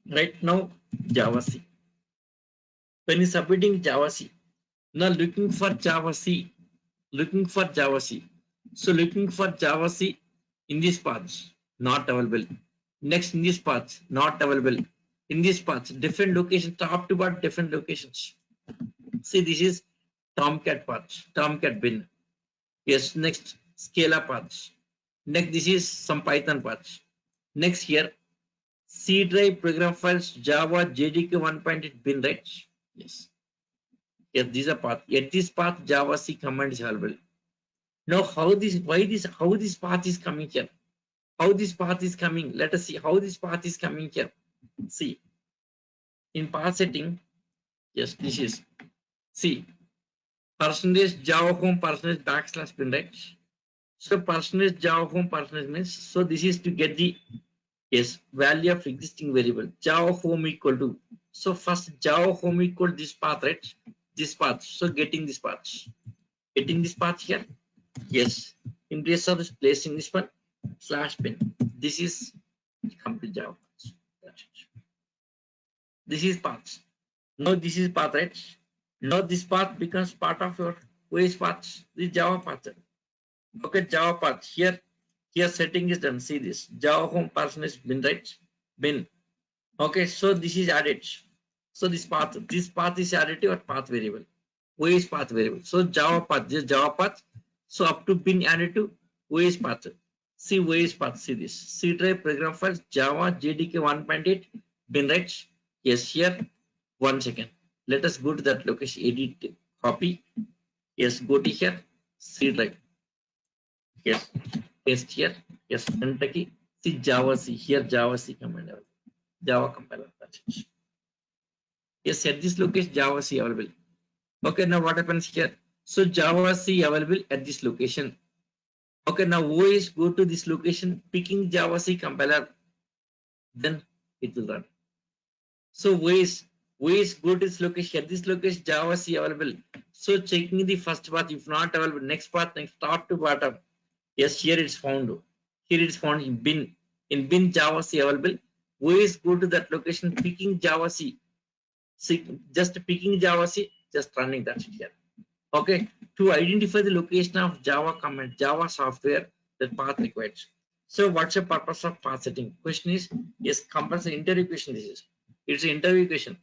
Right now, Java C. When you submitting Java C, now looking for Java C, So looking for Java C in this path, not available. Next in this path, not available. In this path, different locations, top to bottom, different locations. See, this is Tomcat path, Tomcat bin. Yes, next Scala paths. Next, this is some Python paths. Next here, C drive program files Java JDK 1.8 bin, right? Yes. Yes, these are path. At this path, Java C command is available. Now, how this path is coming here? How this path is coming? Let us see how this path is coming here. See, in path setting, yes, this is see percentage Java home percentage backslash bin, right? So percentage Java home percentage means so this is to get the yes value of existing variable Java home equal to so first Java home equal this path, right? This path. So getting this path here. Yes, in place of placing this one slash bin. This is complete Java. This is path. Now this is path, right? Now this path becomes part of your OS path. This Java path. Look at Java path here. Here setting is done. See this Java home percentage bin, right? Bin. Okay, so this is added. So this path is added to your path variable. OS path variable. So Java path, just Java path. So up to bin added to OS path. See OS path. See this C drive program files Java JDK 1.8 bin, right? Yes, here 1 second. Let us go to that location. Edit copy. Yes, go to here. C drive. Yes, paste here. Yes, enter key. See Java C here. Java C command available. Java compiler. That's it. Yes, at this location Java C available. Okay, now what happens here? So Java C available at this location. Okay, now OS go to this location, picking Java C compiler, then it will run. So OS go to this location. At this location, Java C available. So checking the first path, if not available, next path, next top to bottom. Yes, here it's found. Here it's found in bin. In bin Java C available. OS go to that location, picking Java C. Just picking Java C, just running that here. Okay, to identify the location of Java command, Java software, that path required. So what's the purpose of path setting? Question is, yes, compulsory interview question this is. It's an interview question.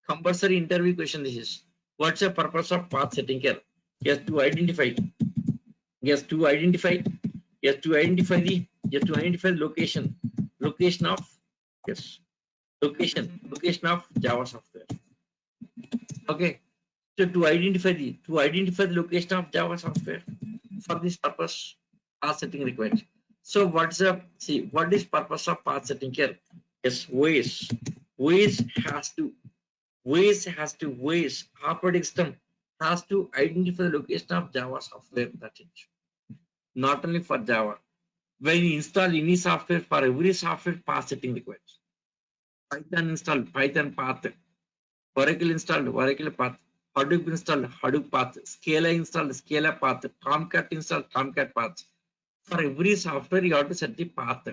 Compulsory interview question this is. What's the purpose of path setting here? Yes, to identify. Yes, to identify. Yes, to identify the. Yes, to identify the location. Location of. Yes. Location of Java software. Okay. So to identify the location of Java software, for this purpose, path setting required. So what is purpose of path setting here? Yes, OS operating system has to identify the location of Java software. That's it. Not only for Java. When you install any software, for every software, path setting required. Python installed, Python path. Oracle installed, Oracle path. Hadoop installed, Hadoop path. Scala installed, Scala path. Tomcat installed, Tomcat path. For every software, you have to set the path.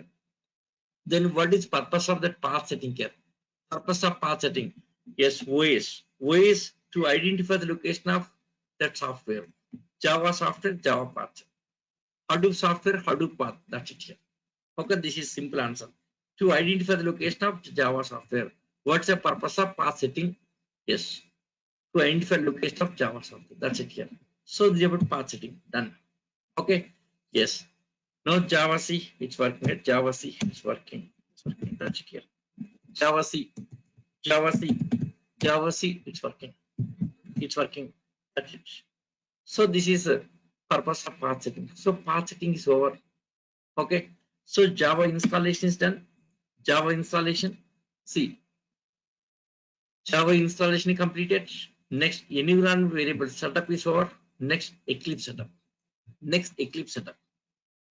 Then what is purpose of that path setting here? Purpose of path setting. Yes, OS to identify the location of that software. Java software, Java path. Hadoop software, Hadoop path. That's it here. Okay, this is simple answer. To identify the location of Java software. What's the purpose of path setting? Yes, to identify location of Java software. That's it here. So this is about path setting. Done. Okay. Yes. Now Java C, it's working. At Java C, it's working. It's working. That's it here. Java C, Java C, Java C, it's working. It's working. That's it. So this is the purpose of path setting. So path setting is over. Okay. So Java installation is done. Java installation. See, Java installation is completed. Next, environment variable setup is over. Next, Eclipse setup. Next, Eclipse setup.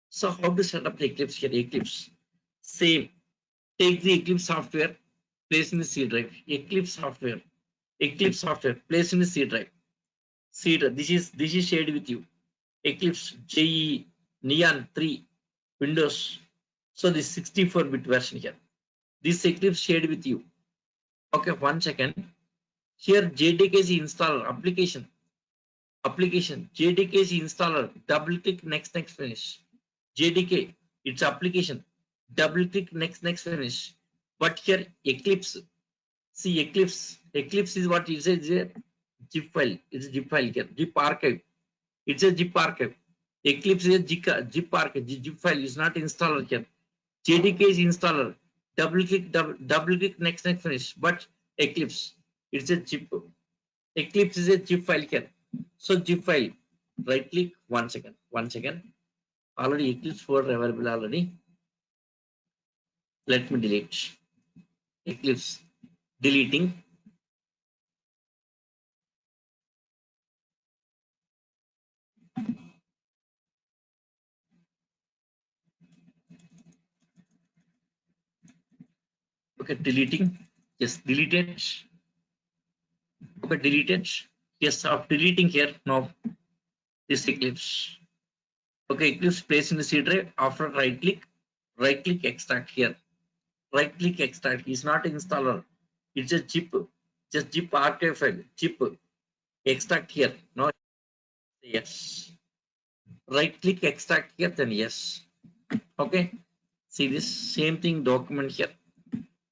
So how to set up the Eclipse here? Eclipse. Same. Take the Eclipse software, place in the C drive. Eclipse software, place in the C drive. C drive. This is shared with you. Eclipse JE Neon 3 Windows. So this 64-bit version here. This Eclipse shared with you. Okay, 1 second. Here JDK installer application. JDK installer. Double click next finish. JDK, it's application. Double click next finish. But here Eclipse. See Eclipse is what it says here. Zip file. It's a zip file here. Zip archive. It's a zip archive. Eclipse is a zip archive. Zip file is not installer here. JDK is installer. Double click next finish. But Eclipse, it's a zip. Eclipse is a zip file here. So zip file. Right click. 1 second. Already Eclipse folder available already. Let me delete. Eclipse. Deleting. Okay, deleting. Yes, deleted. Okay, deleted. Yes, of deleting here now. This Eclipse. Okay, Eclipse place in the C drive. After right click extract here. Right click extract is not installer. It's a zip. Just zip archive file. Zip extract here. No. Yes. Right click extract here. Then yes. Okay. See this same thing document here.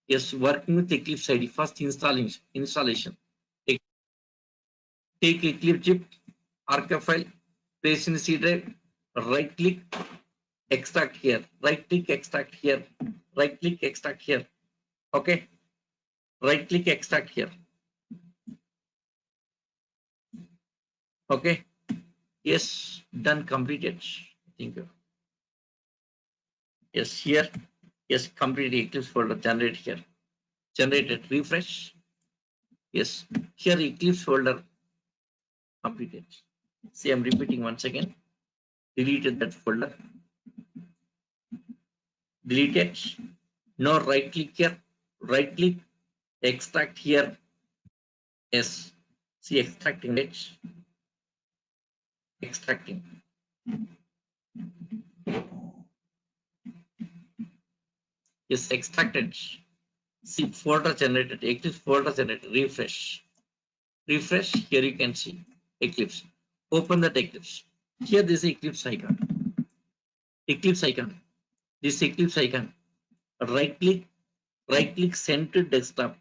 Yes, working with Eclipse ID. First installation. Take Eclipse zip archive file, place in the C drive, right click, extract here, right click, extract here, right click, extract here. Okay, right click, extract here. Okay, yes, done, completed. Thank you. Yes, here, yes, completed Eclipse folder generate here, generated, refresh. Yes, here Eclipse folder. completed. See, I'm repeating once again. Deleted that folder. Deleted. Now right click here. Right click. Extract here. Yes. See, extracting it. Extracting. Yes, extracted. See, folder generated. Eclipse folder generated. Refresh. Refresh. Here you can see Eclipse. Open that Eclipse. Here this is Eclipse icon. Eclipse icon. This Eclipse icon. Right click, send to desktop.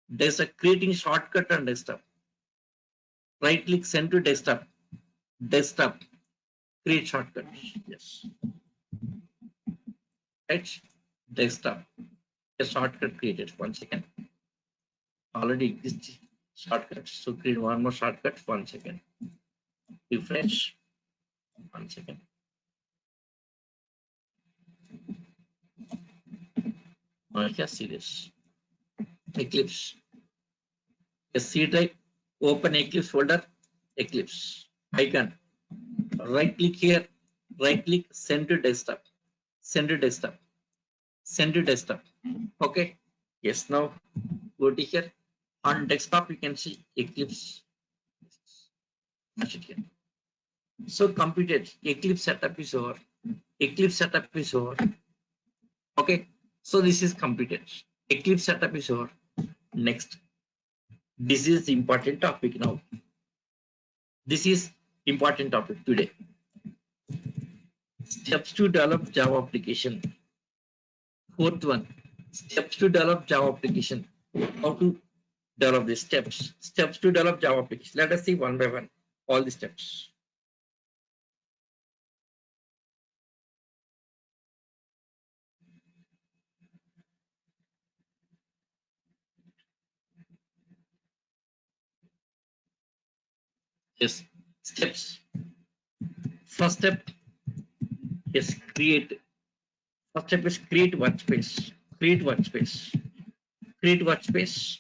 There's a creating shortcut on desktop. Right click, send to desktop. Desktop. Create shortcut. Yes. Right. Desktop. A shortcut created. 1 second. Already exists shortcut. So create one more shortcut. 1 second. Refresh. 1 second. Here, see this. Eclipse. A C drive. Open Eclipse folder. Eclipse. Icon. Right click here. Right click. Send to desktop. Send to desktop. Send to desktop. Okay. Yes. Now go to here. On desktop, you can see Eclipse. Here. So completed. Eclipse setup is over. Eclipse setup is over. Okay. So this is completed. Eclipse setup is over. Next. This is important topic now. This is important topic today. Steps to develop Java application. Fourth one. Steps to develop Java application. How to develop the steps. Steps to develop Java application. Let us see one by one all the steps. Yes, steps. First step is create. First step is create workspace. Create workspace. Create workspace.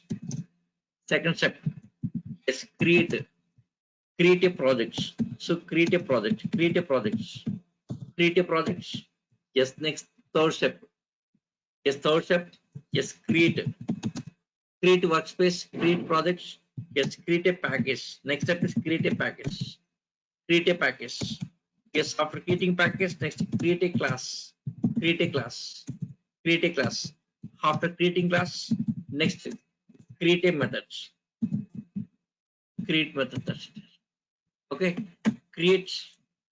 Second step is create a project. So create a project. Create a project. Create a project. Yes. Next third step. Yes. Third step. Yes. Create workspace. Create projects. Yes. Create a package. Next step is create a package. Create a package. Yes, after creating package, next create a class. Create a class. Create a class. After creating class, next create a method. Create method. That's it. Okay. Create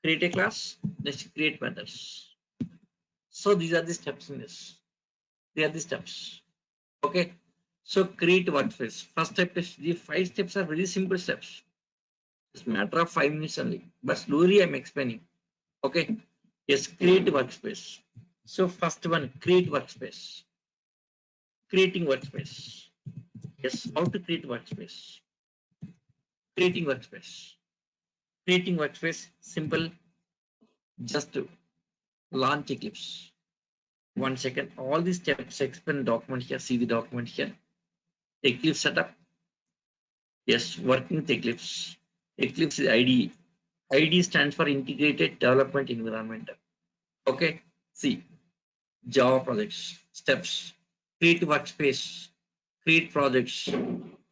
a class. Next create methods. So these are the steps in this. They are the steps. Okay. So create workspace. First step is the 5 steps are very simple steps. It's a matter of 5 minutes only. But slowly I'm explaining. Okay. Yes, create workspace. So first one, create workspace. Creating workspace. Yes, how to create workspace. Creating workspace. Creating workspace, simple. Just to launch Eclipse. 1 second. All these steps explain document here. See the document here. Eclipse setup. Yes, working with Eclipse. Eclipse is IDE. IDE stands for Integrated Development Environment. Okay. See, Java projects, steps, create workspace, create projects,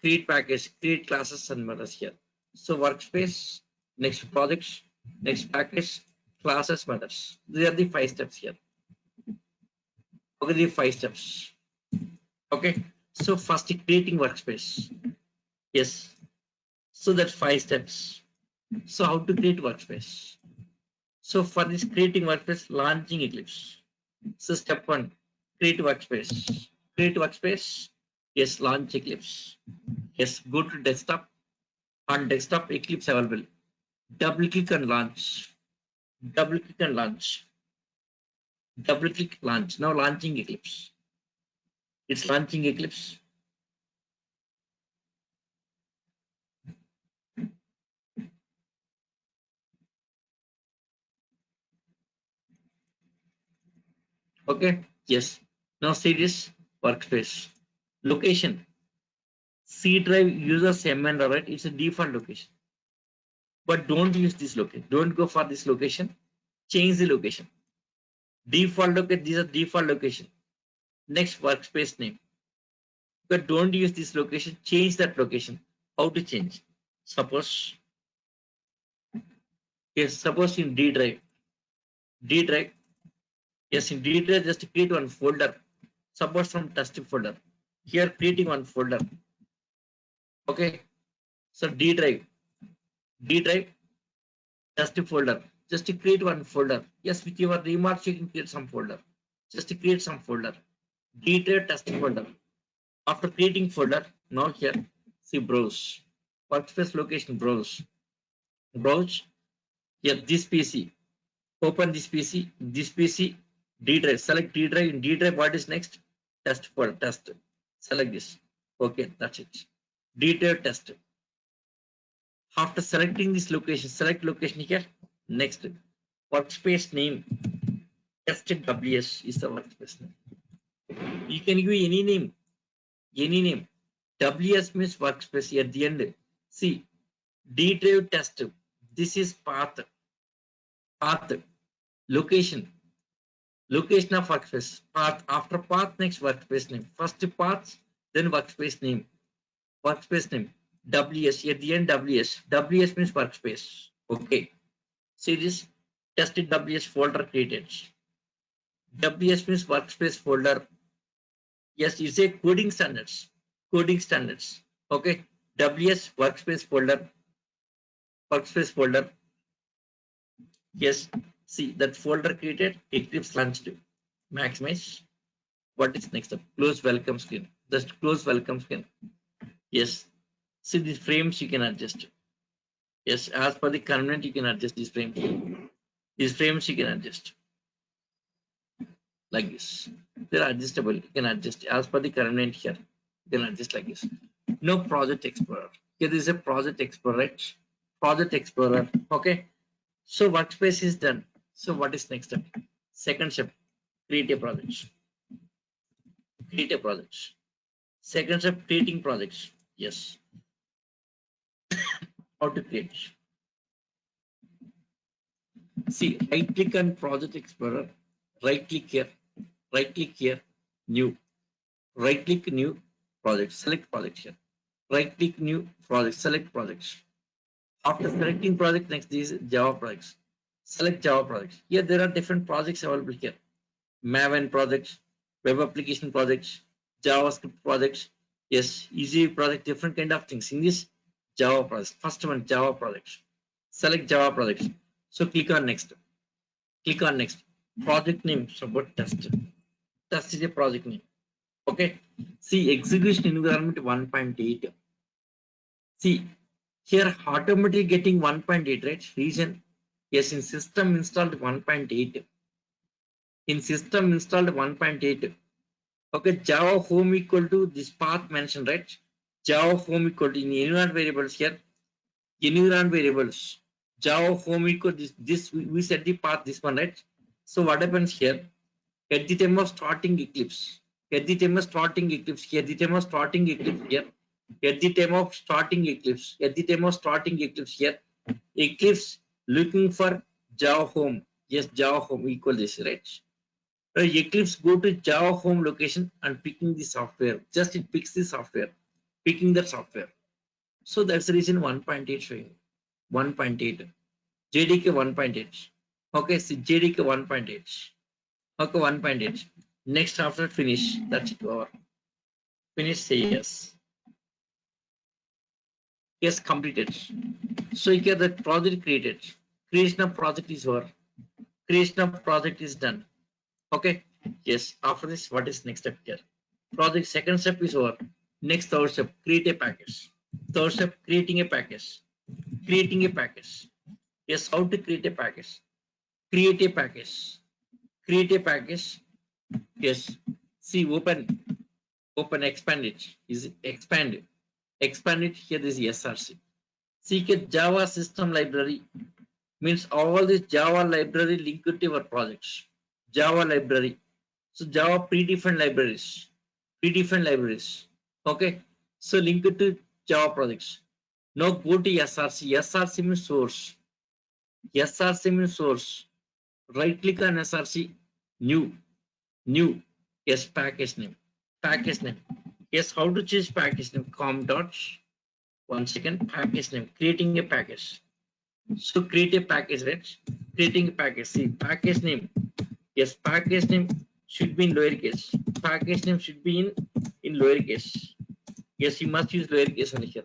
create package, create classes and methods here. So workspace, next projects, next package, classes, methods. These are the 5 steps here. Okay, the 5 steps. Okay, so first creating workspace. Yes, so that's 5 steps. So how to create workspace? So for this creating workspace, launching Eclipse. So step 1, create workspace. Create workspace. Yes, launch Eclipse. Yes, go to desktop. On desktop, Eclipse available. Double click and launch. Double click and launch. Double click launch. Now launching Eclipse. It's launching Eclipse. Okay. Yes. Now see this workspace. Location. C drive users MN, right? It's a default location. but don't use this location. Don't go for this location. Change the location. Default location. These are default location. Next workspace name. But don't use this location. Change that location. How to change? Suppose yes. Suppose in D drive. D drive. Yes, in D drive just create one folder. Suppose from test folder. Here creating one folder. Okay. So D drive. D drive. Test folder. Just to create one folder. Yes, with your remarks you can create some folder. Just to create some folder. D drive test folder. After creating folder, now here see browse. Workspace location browse. Browse. Here this PC. Open this PC. This PC. D drive. Select D drive. In D drive, what is next? Test folder. Test. Select this. Okay, that's it. D drive test. After selecting this location, select location here. Next, workspace name. Test WS is the workspace name. You can give any name. Any name. WS means workspace at the end. See, D drive test. This is path. Path. Location. Location of workspace. Path. After path, next workspace name. First path, then workspace name. Workspace name. WS at the end. WS. WS means workspace. Okay. See this. Tested WS folder created. WS means workspace folder. Yes, you say coding standards. Coding standards. Okay. WS workspace folder. Workspace folder. Yes. See that folder created. Eclipse launched. Maximize. What is next up? Close welcome screen. Just close welcome screen. Yes. See these frames you can adjust. Yes, as per the convenient you can adjust these frames. These frames you can adjust like this. They're adjustable. You can adjust as per the convenient here. You can adjust like this. No project explorer. Here is a project explorer. Right? Project explorer. Okay. So workspace is done. So what is next step? Second step. Create a project. Create a project. Second step. Creating projects. Yes. How to create? See, right click on Project Explorer, right click here, new, right click new project, select project here, right click new project, select projects. After selecting project, next is Java projects. Select Java projects. Here there are different projects available here. Maven projects, web application projects, JavaScript projects, yes, easy project, different kind of things. In this Java projects, first one Java projects. Select Java projects. So click on next. Click on next. Project name support test. Test is a project name. Okay. See execution environment 1.8. See here automatically getting 1.8, right? Reason yes, in system installed 1.8. In system installed 1.8. Okay, Java home equal to this path mentioned, right? Java home equal to in environment variables here. Environment variables. Java home equal this we set the path this one, right? So what happens here? At the time of starting Eclipse, at the time of starting Eclipse here, at the time of starting Eclipse here, at the time of starting Eclipse, at the time of starting Eclipse here, Eclipse looking for Java home. Yes, Java home equal this, right? Eclipse go to Java home location and picking the software. Just it picks the software, picking the software. So that's the reason 1.8 showing 1.8. JDK 1.8. Okay, see JDK 1.8. Okay, 1.8. Next after finish, that's it over. Finish, say yes. Yes, completed. So here the project created. Creation of project is over. Creation of project is done. Okay. Yes. After this, what is next step here? Project second step is over. Next third step, create a package. Third step, creating a package. Creating a package. Yes, how to create a package? Create a package. Create a package. Yes. See, open, expand it. Is it expand it? Expand it. Here is SRC. Seek Java system library means all this Java library linked to your projects. Java library. So Java predefined libraries. Predefined libraries. Okay. So link it to Java projects. Now go to SRC. SRC means source. SRC means source. Right click on SRC. New. Yes, package name. Package name. Yes, how to choose package name? Com dots. 1 second. Package name. Creating a package. So create a package, right? Creating a package. See, package name. Yes, package name should be in lowercase. Package name should be in lowercase. Yes, you must use lowercase only here.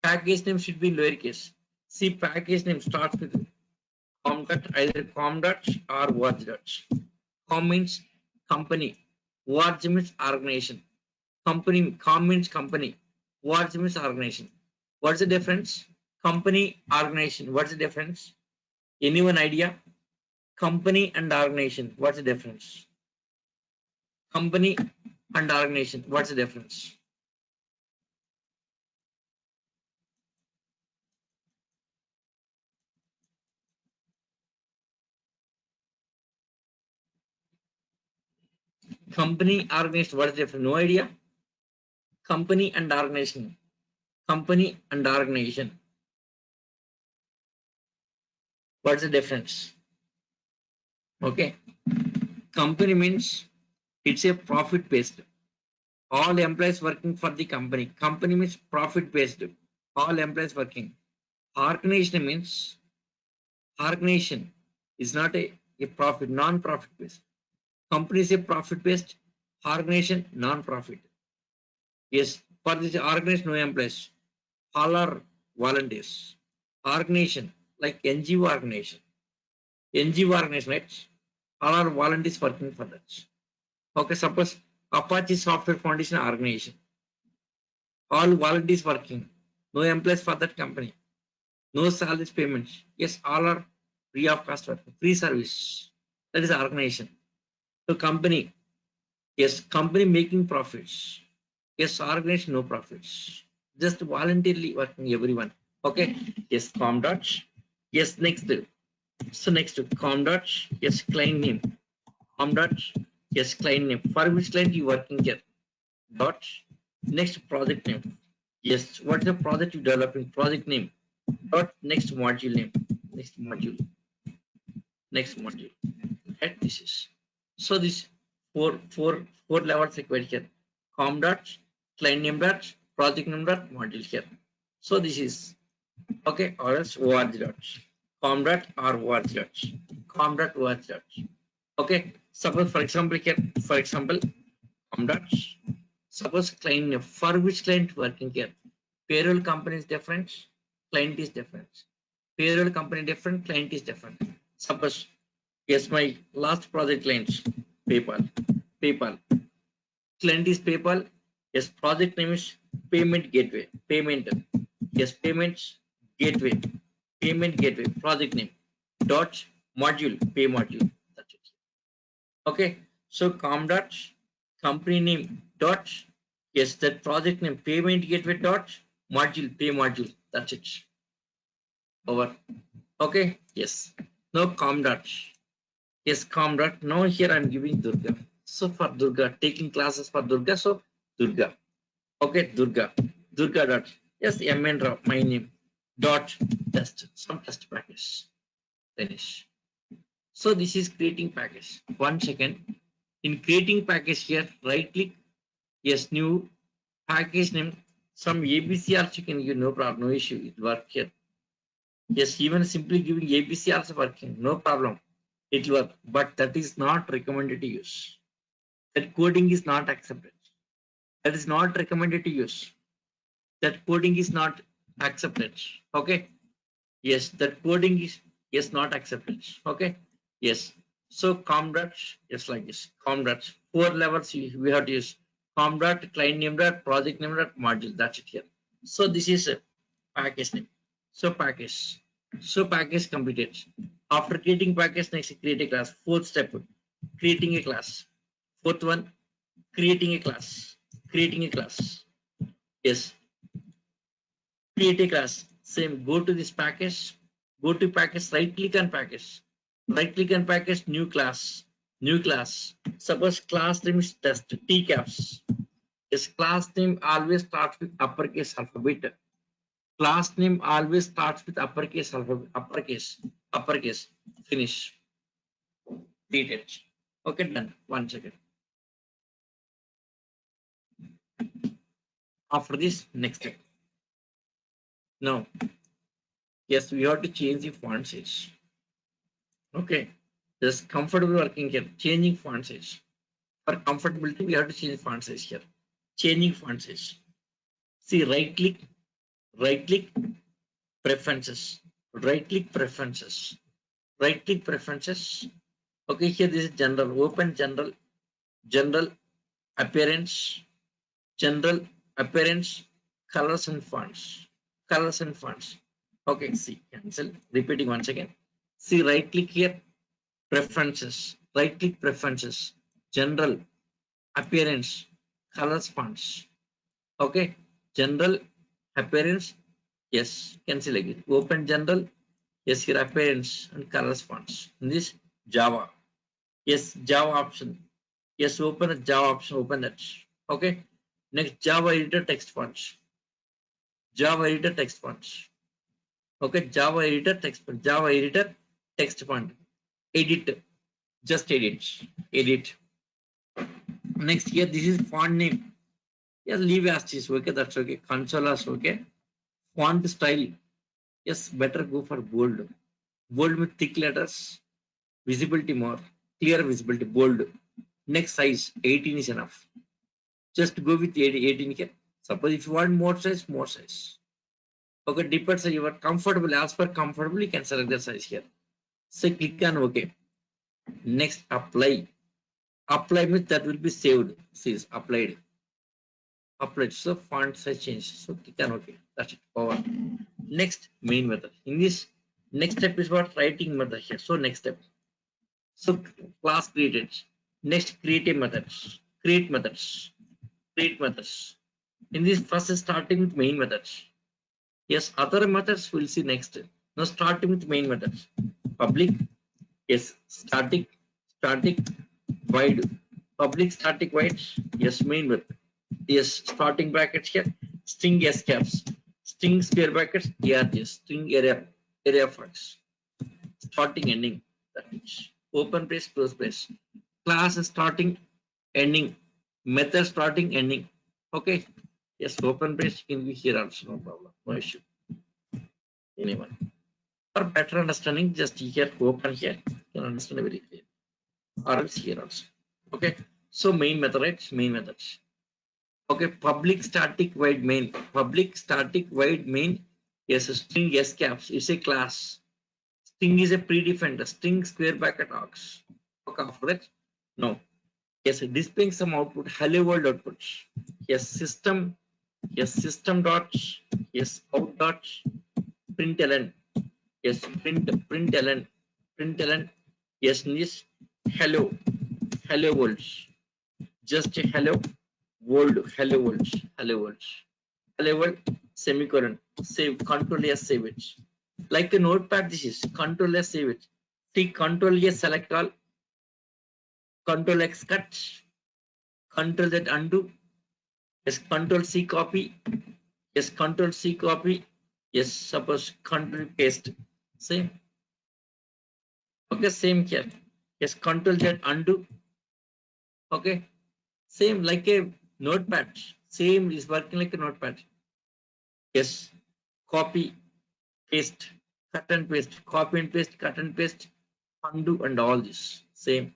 Package name should be in lowercase. See, package name starts with com dot, either com dot or word dot. Com means company. Word means organization. Company, com means company. Word means organization. What's the difference? Company, organization. What's the difference? Anyone idea? Company and organization. What's the difference? Company and organization. What's the difference? Company, organization. What's the difference? No idea. Company and organization. Company and organization. What's the difference? Okay. Company means it's a profit based. All employees working for the company. Company means profit based. All employees working. Organization means organization is not a profit, non-profit based. Company is a profit based. Organization non-profit. Yes, for this organization no employees. All are volunteers. Organization like NGO organization. NGO organization, right? All are volunteers working for that. Okay, suppose Apache Software Foundation organization. All volunteers working. No employees for that company. No salaries payments. Yes, all are free of cost working. Free service. That is organization. So company. Yes, company making profits. Yes, organization no profits. Just voluntarily working everyone. Okay. Yes, com dot. Yes, next. So next com dot. Yes, client name. Com dot. Yes, client name. For which client you working here? Dot. Next project name. Yes, what's the project you developing? Project name. Dot next module name. Next module. Next module. Right, this is. So this four levels required here. Com dot, client name dot, project name dot, module here. So this is okay, or else org dot. Com dot or org dot. Com dot org dot. Okay. Suppose for example here, for example, com dot. Suppose client name, for which client working here? Payroll company is different, client is different. Payroll company different, client is different. Suppose yes, my last project clients, PayPal. PayPal. Client is PayPal. Yes, project name is Payment Gateway. Payment. Yes, Payments Gateway. Payment Gateway. Project name. Dot module. Pay module. That's it. Okay. So com dot company name dot. Yes, that project name Payment Gateway dot module. Pay module. That's it. Over. Okay. Yes. No com dot. Yes, com dot. Now here I'm giving Durga. So for Durga, taking classes for Durga. So Durga. Okay, Durga. Durga dot. Yes, MN my name. Dot test. Some test package. Finish. So this is creating package. 1 second. In creating package here, right click. Yes, new package name. Some ABC also you can give, no problem, no issue. It work here. Yes, even simply giving ABC also working, no problem. It will work, but that is not recommended to use. That coding is not accepted. That is not recommended to use. That coding is not accepted. Okay. Yes, that coding is yes not accepted. Okay. Yes. So com dot, yes, like this. Com dot, 4 levels we have to use. Com dot, client name dot, project name dot, module. That's it here. So this is a package name. So package. So package completed. After creating package, next create a class. Fourth step, creating a class. Fourth one, creating a class. Creating a class. Yes. Create a class. Same. Go to this package. Go to package. Right click on package. Right click on package. New class. New class. Suppose class name is test. T caps. Yes. Class name always starts with uppercase alphabet. Class name always starts with uppercase alphabet, uppercase. Finish. Read it. Okay, done. 1 second. After this, next step. Now, yes, we have to change the font size. Okay, just comfortable working here. Changing font size. For comfortability, we have to change font size here. Changing font size. See, right click, preferences, right click, preferences, right click, preferences. Okay, here this is general. Open general appearance, general appearance, colors and fonts, colors and fonts. Okay, see, cancel. Repeating once again. See, right click here, preferences, right click, preferences, general appearance, colors, fonts. Okay, general appearance, yes, cancel again. Open general, yes, here appearance and colors, fonts. In this Java, yes, Java option, yes, open a Java option, open that. Okay, next Java editor text fonts, Java editor text fonts. Okay, Java editor text font, Java editor text font. Edit, just edit. Next here, this is font name. Yeah, leave as is. Okay, that's okay. Console as okay. Font style. Yes, better go for bold. Bold with thick letters. Visibility more. Clear visibility. Bold. Next size. 18 is enough. Just go with 18 here. Suppose if you want more size, more size. Okay, depends on you are comfortable. As per comfortable, you can select the size here. So click on OK. Next, apply. Apply means that will be saved. See, applied. Applied. So font size change. So click on OK. That's it. Power. Next, main method. In this, next step is what writing method here. So next step. So class created. Next, create a methods. Create methods. Create methods. In this, first is starting with main methods. Yes, other methods we'll see next. Now starting with main methods. Public. Yes, static, void. Public static void. Yes, main method. Yes, starting brackets here. String S caps. String square brackets. ARGS. String area first. Starting ending. That is open brace, close brace. Class starting, ending. Method starting, ending. Okay. Yes, open brace can be here also. No problem. No issue. Anyone. For better understanding, just here open here. You can understand very clear. Or else here also. Okay. So main method, right? Main methods. Okay, public static void main. Public static void main. Yes, string S caps is a class. String is a predefined. String square bracket args. Okay, after that, no. Yes, displaying some output. Hello world outputs. Yes, system. Yes, system dot. Yes, out dot. Println. Yes, println. Yes, this hello world. Just a hello world. Hello world. Semicolon. Save. Control S. Save it. Like a notepad. This is Control S. Save it. See, Control S. Select all. Control X. Cut. Control Z. Undo. Yes. Control C. Copy. Yes. Control C. Copy. Yes. Suppose Control paste. Same. Okay. Same here. Yes. Control Z. Undo. Okay. Same like a notepad. Same is working like a notepad. Yes. Copy, paste, cut and paste, copy and paste, cut and paste, undo and all this. Same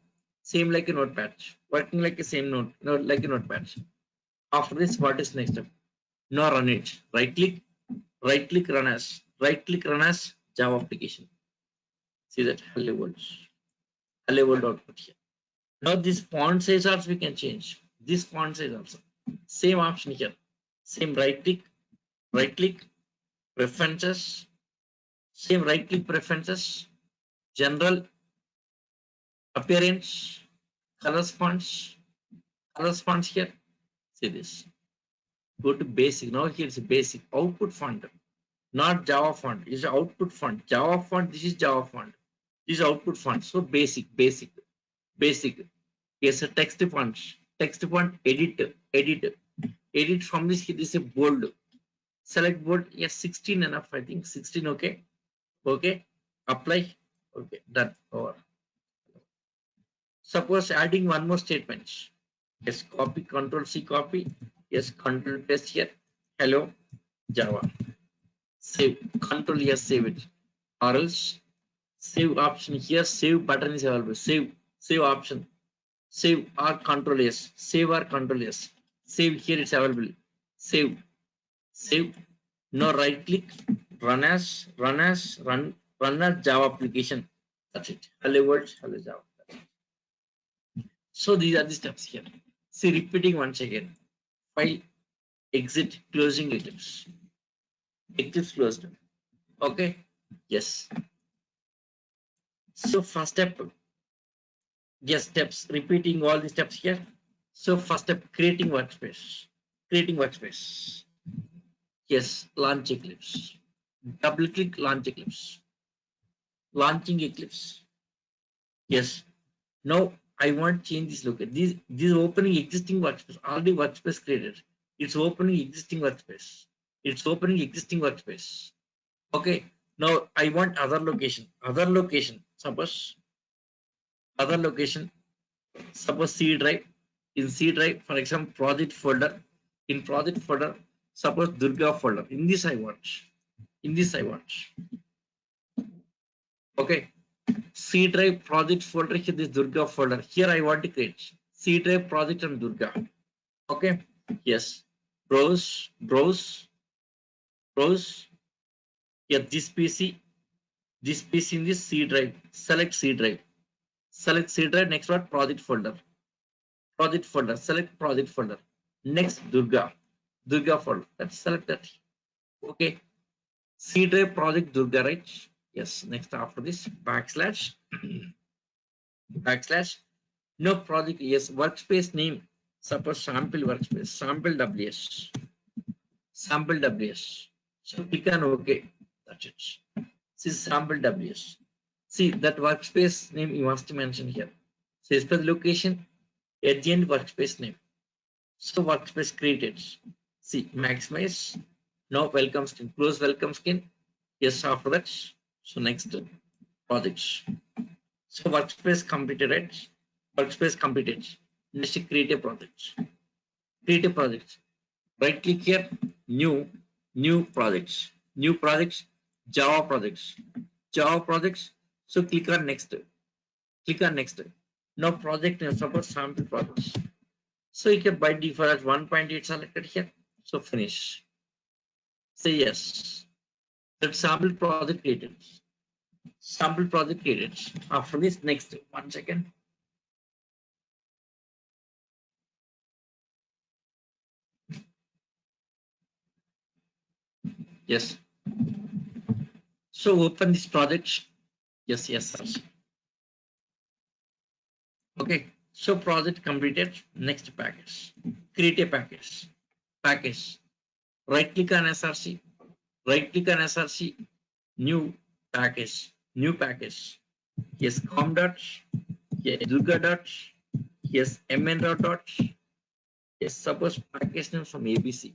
like a notepad. Working like a same note, like a notepad. After this, what is next step? Now run it. Right click, run as. Right click, run as Java application. See that hello world output here. Now this font size also we can change. This font size also. Same option here. Same right click, preferences. Same right click, preferences. General, appearance, colors fonts here. See this. Go to basic. Now here is basic output font, not Java font. Is output font. Java font. This is Java font. This is output font. So basic. Yes, a text font. Text font. Edit from this. This is bold. Select bold. Yes, 16 enough. I think 16. Okay. Okay. Apply. Okay. Done. Over. Suppose adding one more statement. Yes. Copy. Control C. Copy. Yes. Control paste here. Hello Java. Save. Control yes. Save it. Or else save option here. Save button is available. Save. Save option. Save or control yes. Save or control yes. Save here. It's available. Save. Save. No, right click, run Java application. That's it. Hello world, hello Java. So these are the steps here. See, repeating once again. File, exit, closing Eclipse. Eclipse closed. Okay. Yes. So first step, yes, steps, repeating all the steps here. So first step, creating workspace. Creating workspace. Yes, launch Eclipse. Double click, launch Eclipse. Launching Eclipse. Yes. Now I want to change this location. This opening existing workspace. Already workspace created. It's opening existing workspace. It's opening existing workspace. Okay. Now I want other location. Other location. Suppose other location. Suppose C drive. In C drive, for example, project folder. In project folder, suppose Durga folder. In this I want. In this I want. Okay. C drive project folder. Here this Durga folder. Here I want to create C drive project and Durga. Okay. Yes. Browse. Yeah, this PC in this C drive. Select C drive. Select C drive. Next one, project folder. Project folder. Select project folder. Next, Durga folder. Let's select that. Okay. C drive project Durga, right? Yes. Next, after this, backslash. Backslash. No project. Yes. Workspace name. Suppose sample workspace. Sample WS. Sample WS. So click on OK. That's it. This is sample WS. See that workspace name you must mention here. So as per the location, agent workspace name. So workspace created. See, maximize. Now welcome skin. Close welcome skin. Yes, after that. So next projects. So workspace completed, right? Workspace completed. Next create a project. Create a project. Right click here. New projects. New projects. Java projects. Java projects. So click on next. Click on next. Now project name, suppose sample projects. So you can by default 1.8 selected here. So finish. Say yes. That sample project created. Sample project created. After this, next 1 second. Yes. So open this project. Yes, sir. Okay. So project completed. Next package. Create a package. Package. Right click on SRC. Right click on SRC. New package. New package. Yes, com dot. Yes, Durga dot. Yes, mn dot. Yes, suppose package name from ABC.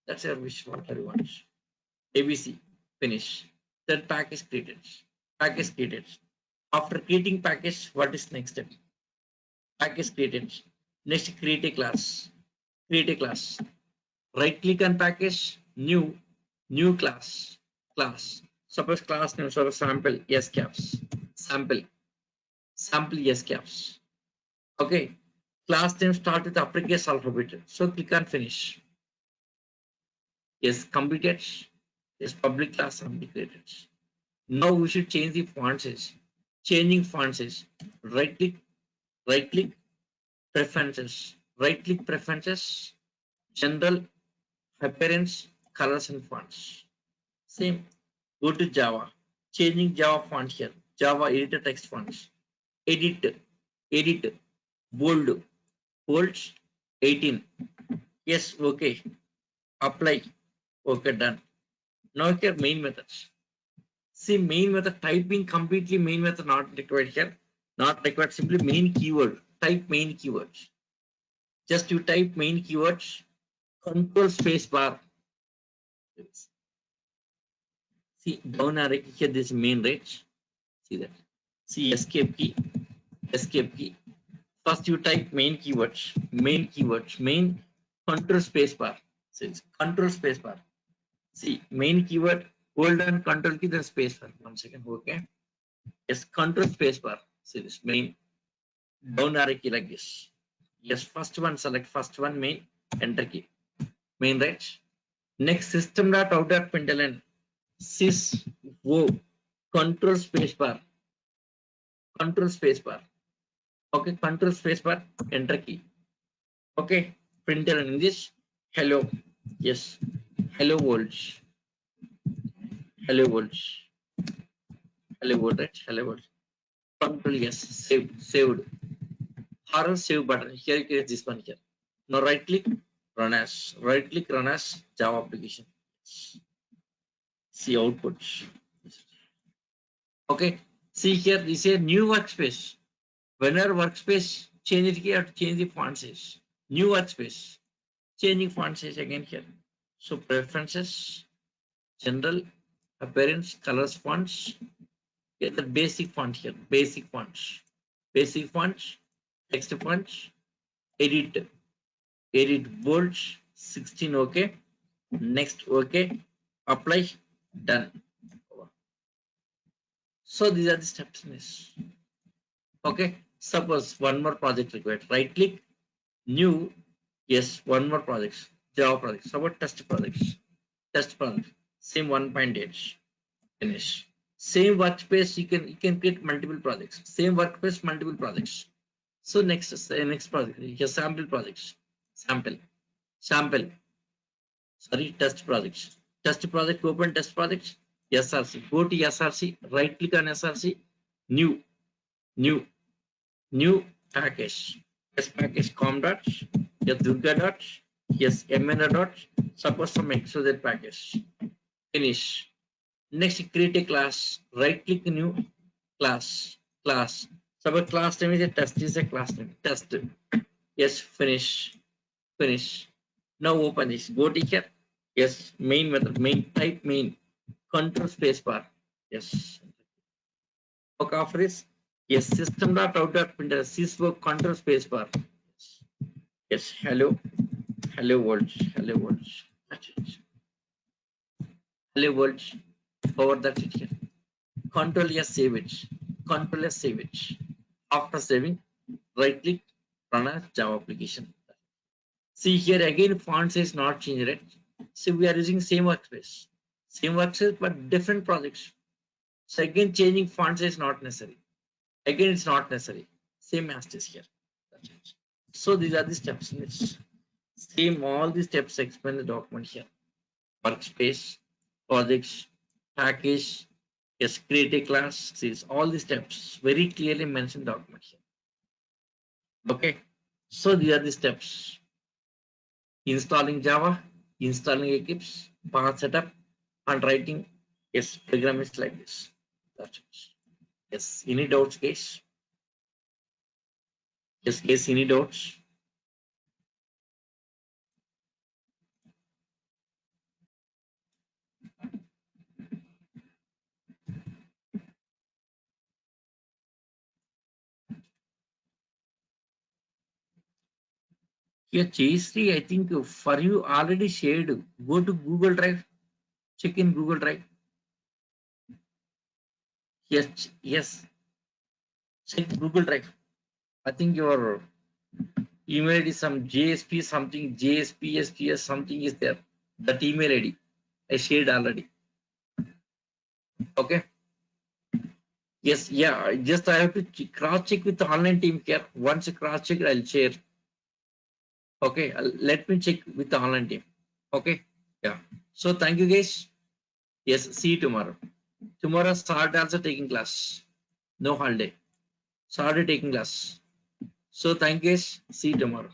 That's your wish, whatever you want. ABC. Finish. That package created. Package created. After creating package, what is next step? Package created. Next, create a class. Create a class. Right click on package. New class. Class. Suppose class name, so sample yes caps. Sample yes caps. Okay. Class name start with uppercase alphabet. So click on finish. Yes, completed. Yes, public class created. Now we should change the font size. Changing font size. Right click, preferences. Right click preferences, general, appearance, colors and fonts. Same. Go to Java. Changing Java font here. Java editor text fonts. Edit, bold, 18. Yes, okay. Apply. Okay, done. Now here main methods. See, main method typing completely main method not required here. Not required, simply main keyword. Type main keywords. Just you type main keywords, control space bar. See down arrow key here, this main range. See that. See escape key. Escape key. First you type main keywords. Main keywords. Main control space bar. See control space bar. See main keyword. Hold on control key then space bar. 1 second. Okay. Yes, control space bar. See this main down arrow key like this. Yes, first one select first one main enter key. Main right. Next system.out.println sys o control space bar. Control space bar. Okay, control space bar enter key. Okay, println in this hello. Yes, hello world. Hello world. Hello world, right? Hello world. Control yes, saved. Horror save button. Here you get this one here. Now right click, run as. Right click, run as Java application. See output. Okay. See here, this is a new workspace. Whenever workspace change it here, change the font size. New workspace. Changing font size again here. So preferences, general, appearance, colors, fonts. Get the basic font here. Basic fonts. Basic fonts. Text fonts. Edit. Edit bold 16. Okay. Next. Okay. Apply. Done. So these are the steps in this. Okay. Suppose one more project required. Right click. New. Yes. One more project. Java project. So what test projects? Test project. Same 1.8. Finish. Same workspace. You can create multiple projects. Same workspace, multiple projects. So next project. Here sample projects. Sample. Sorry, test projects. Test project. Open test projects. SRC. Go to SRC. Right click on SRC. New package. Yes, package com dot. Yes, Durga dot. Yes, MN dot. Suppose some XYZ package. Finish. Next, create a class. Right click new class. Suppose class name is a test. Is a class name. Test. Yes, finish. Now open this. Go to here. Yes, main method. Main type main. Control space bar. Yes. Work after this. Yes, system.out.println syswork control space bar. Yes, hello world. Hello world. That's it. Hello world. Over that it here. Control S save it. Control S save it. After saving, right click, run as Java application. See here again, font size not changed, right? See, we are using same workspace, but different projects. So again, changing font size not necessary. Again, it's not necessary. Same as this here. That's it. So these are the steps. It's same, all the steps explain the document here. Workspace, projects, package, yes, create a class. See, all the steps very clearly mentioned document here. Okay. So these are the steps. Installing Java, installing Eclipse, path setup, and writing. Yes, program is like this. That's it. Yes, any doubts, guys? Yes, guys, any doubts? Here, Chase3, I think for you already shared. Go to Google Drive, check in Google Drive. Yes, check Google Drive. I think your email ID some JSP something, JSPSPS something is there. That email ID I shared already. Okay. Yes, yeah. Just I have to cross check with the online team here. Once you cross check, I'll share. Okay, let me check with the online team. Okay, yeah. So thank you, guys. Yes, see you tomorrow. Tomorrow, Saturday also taking class. No holiday. Saturday taking class. So thank you, guys. See you tomorrow.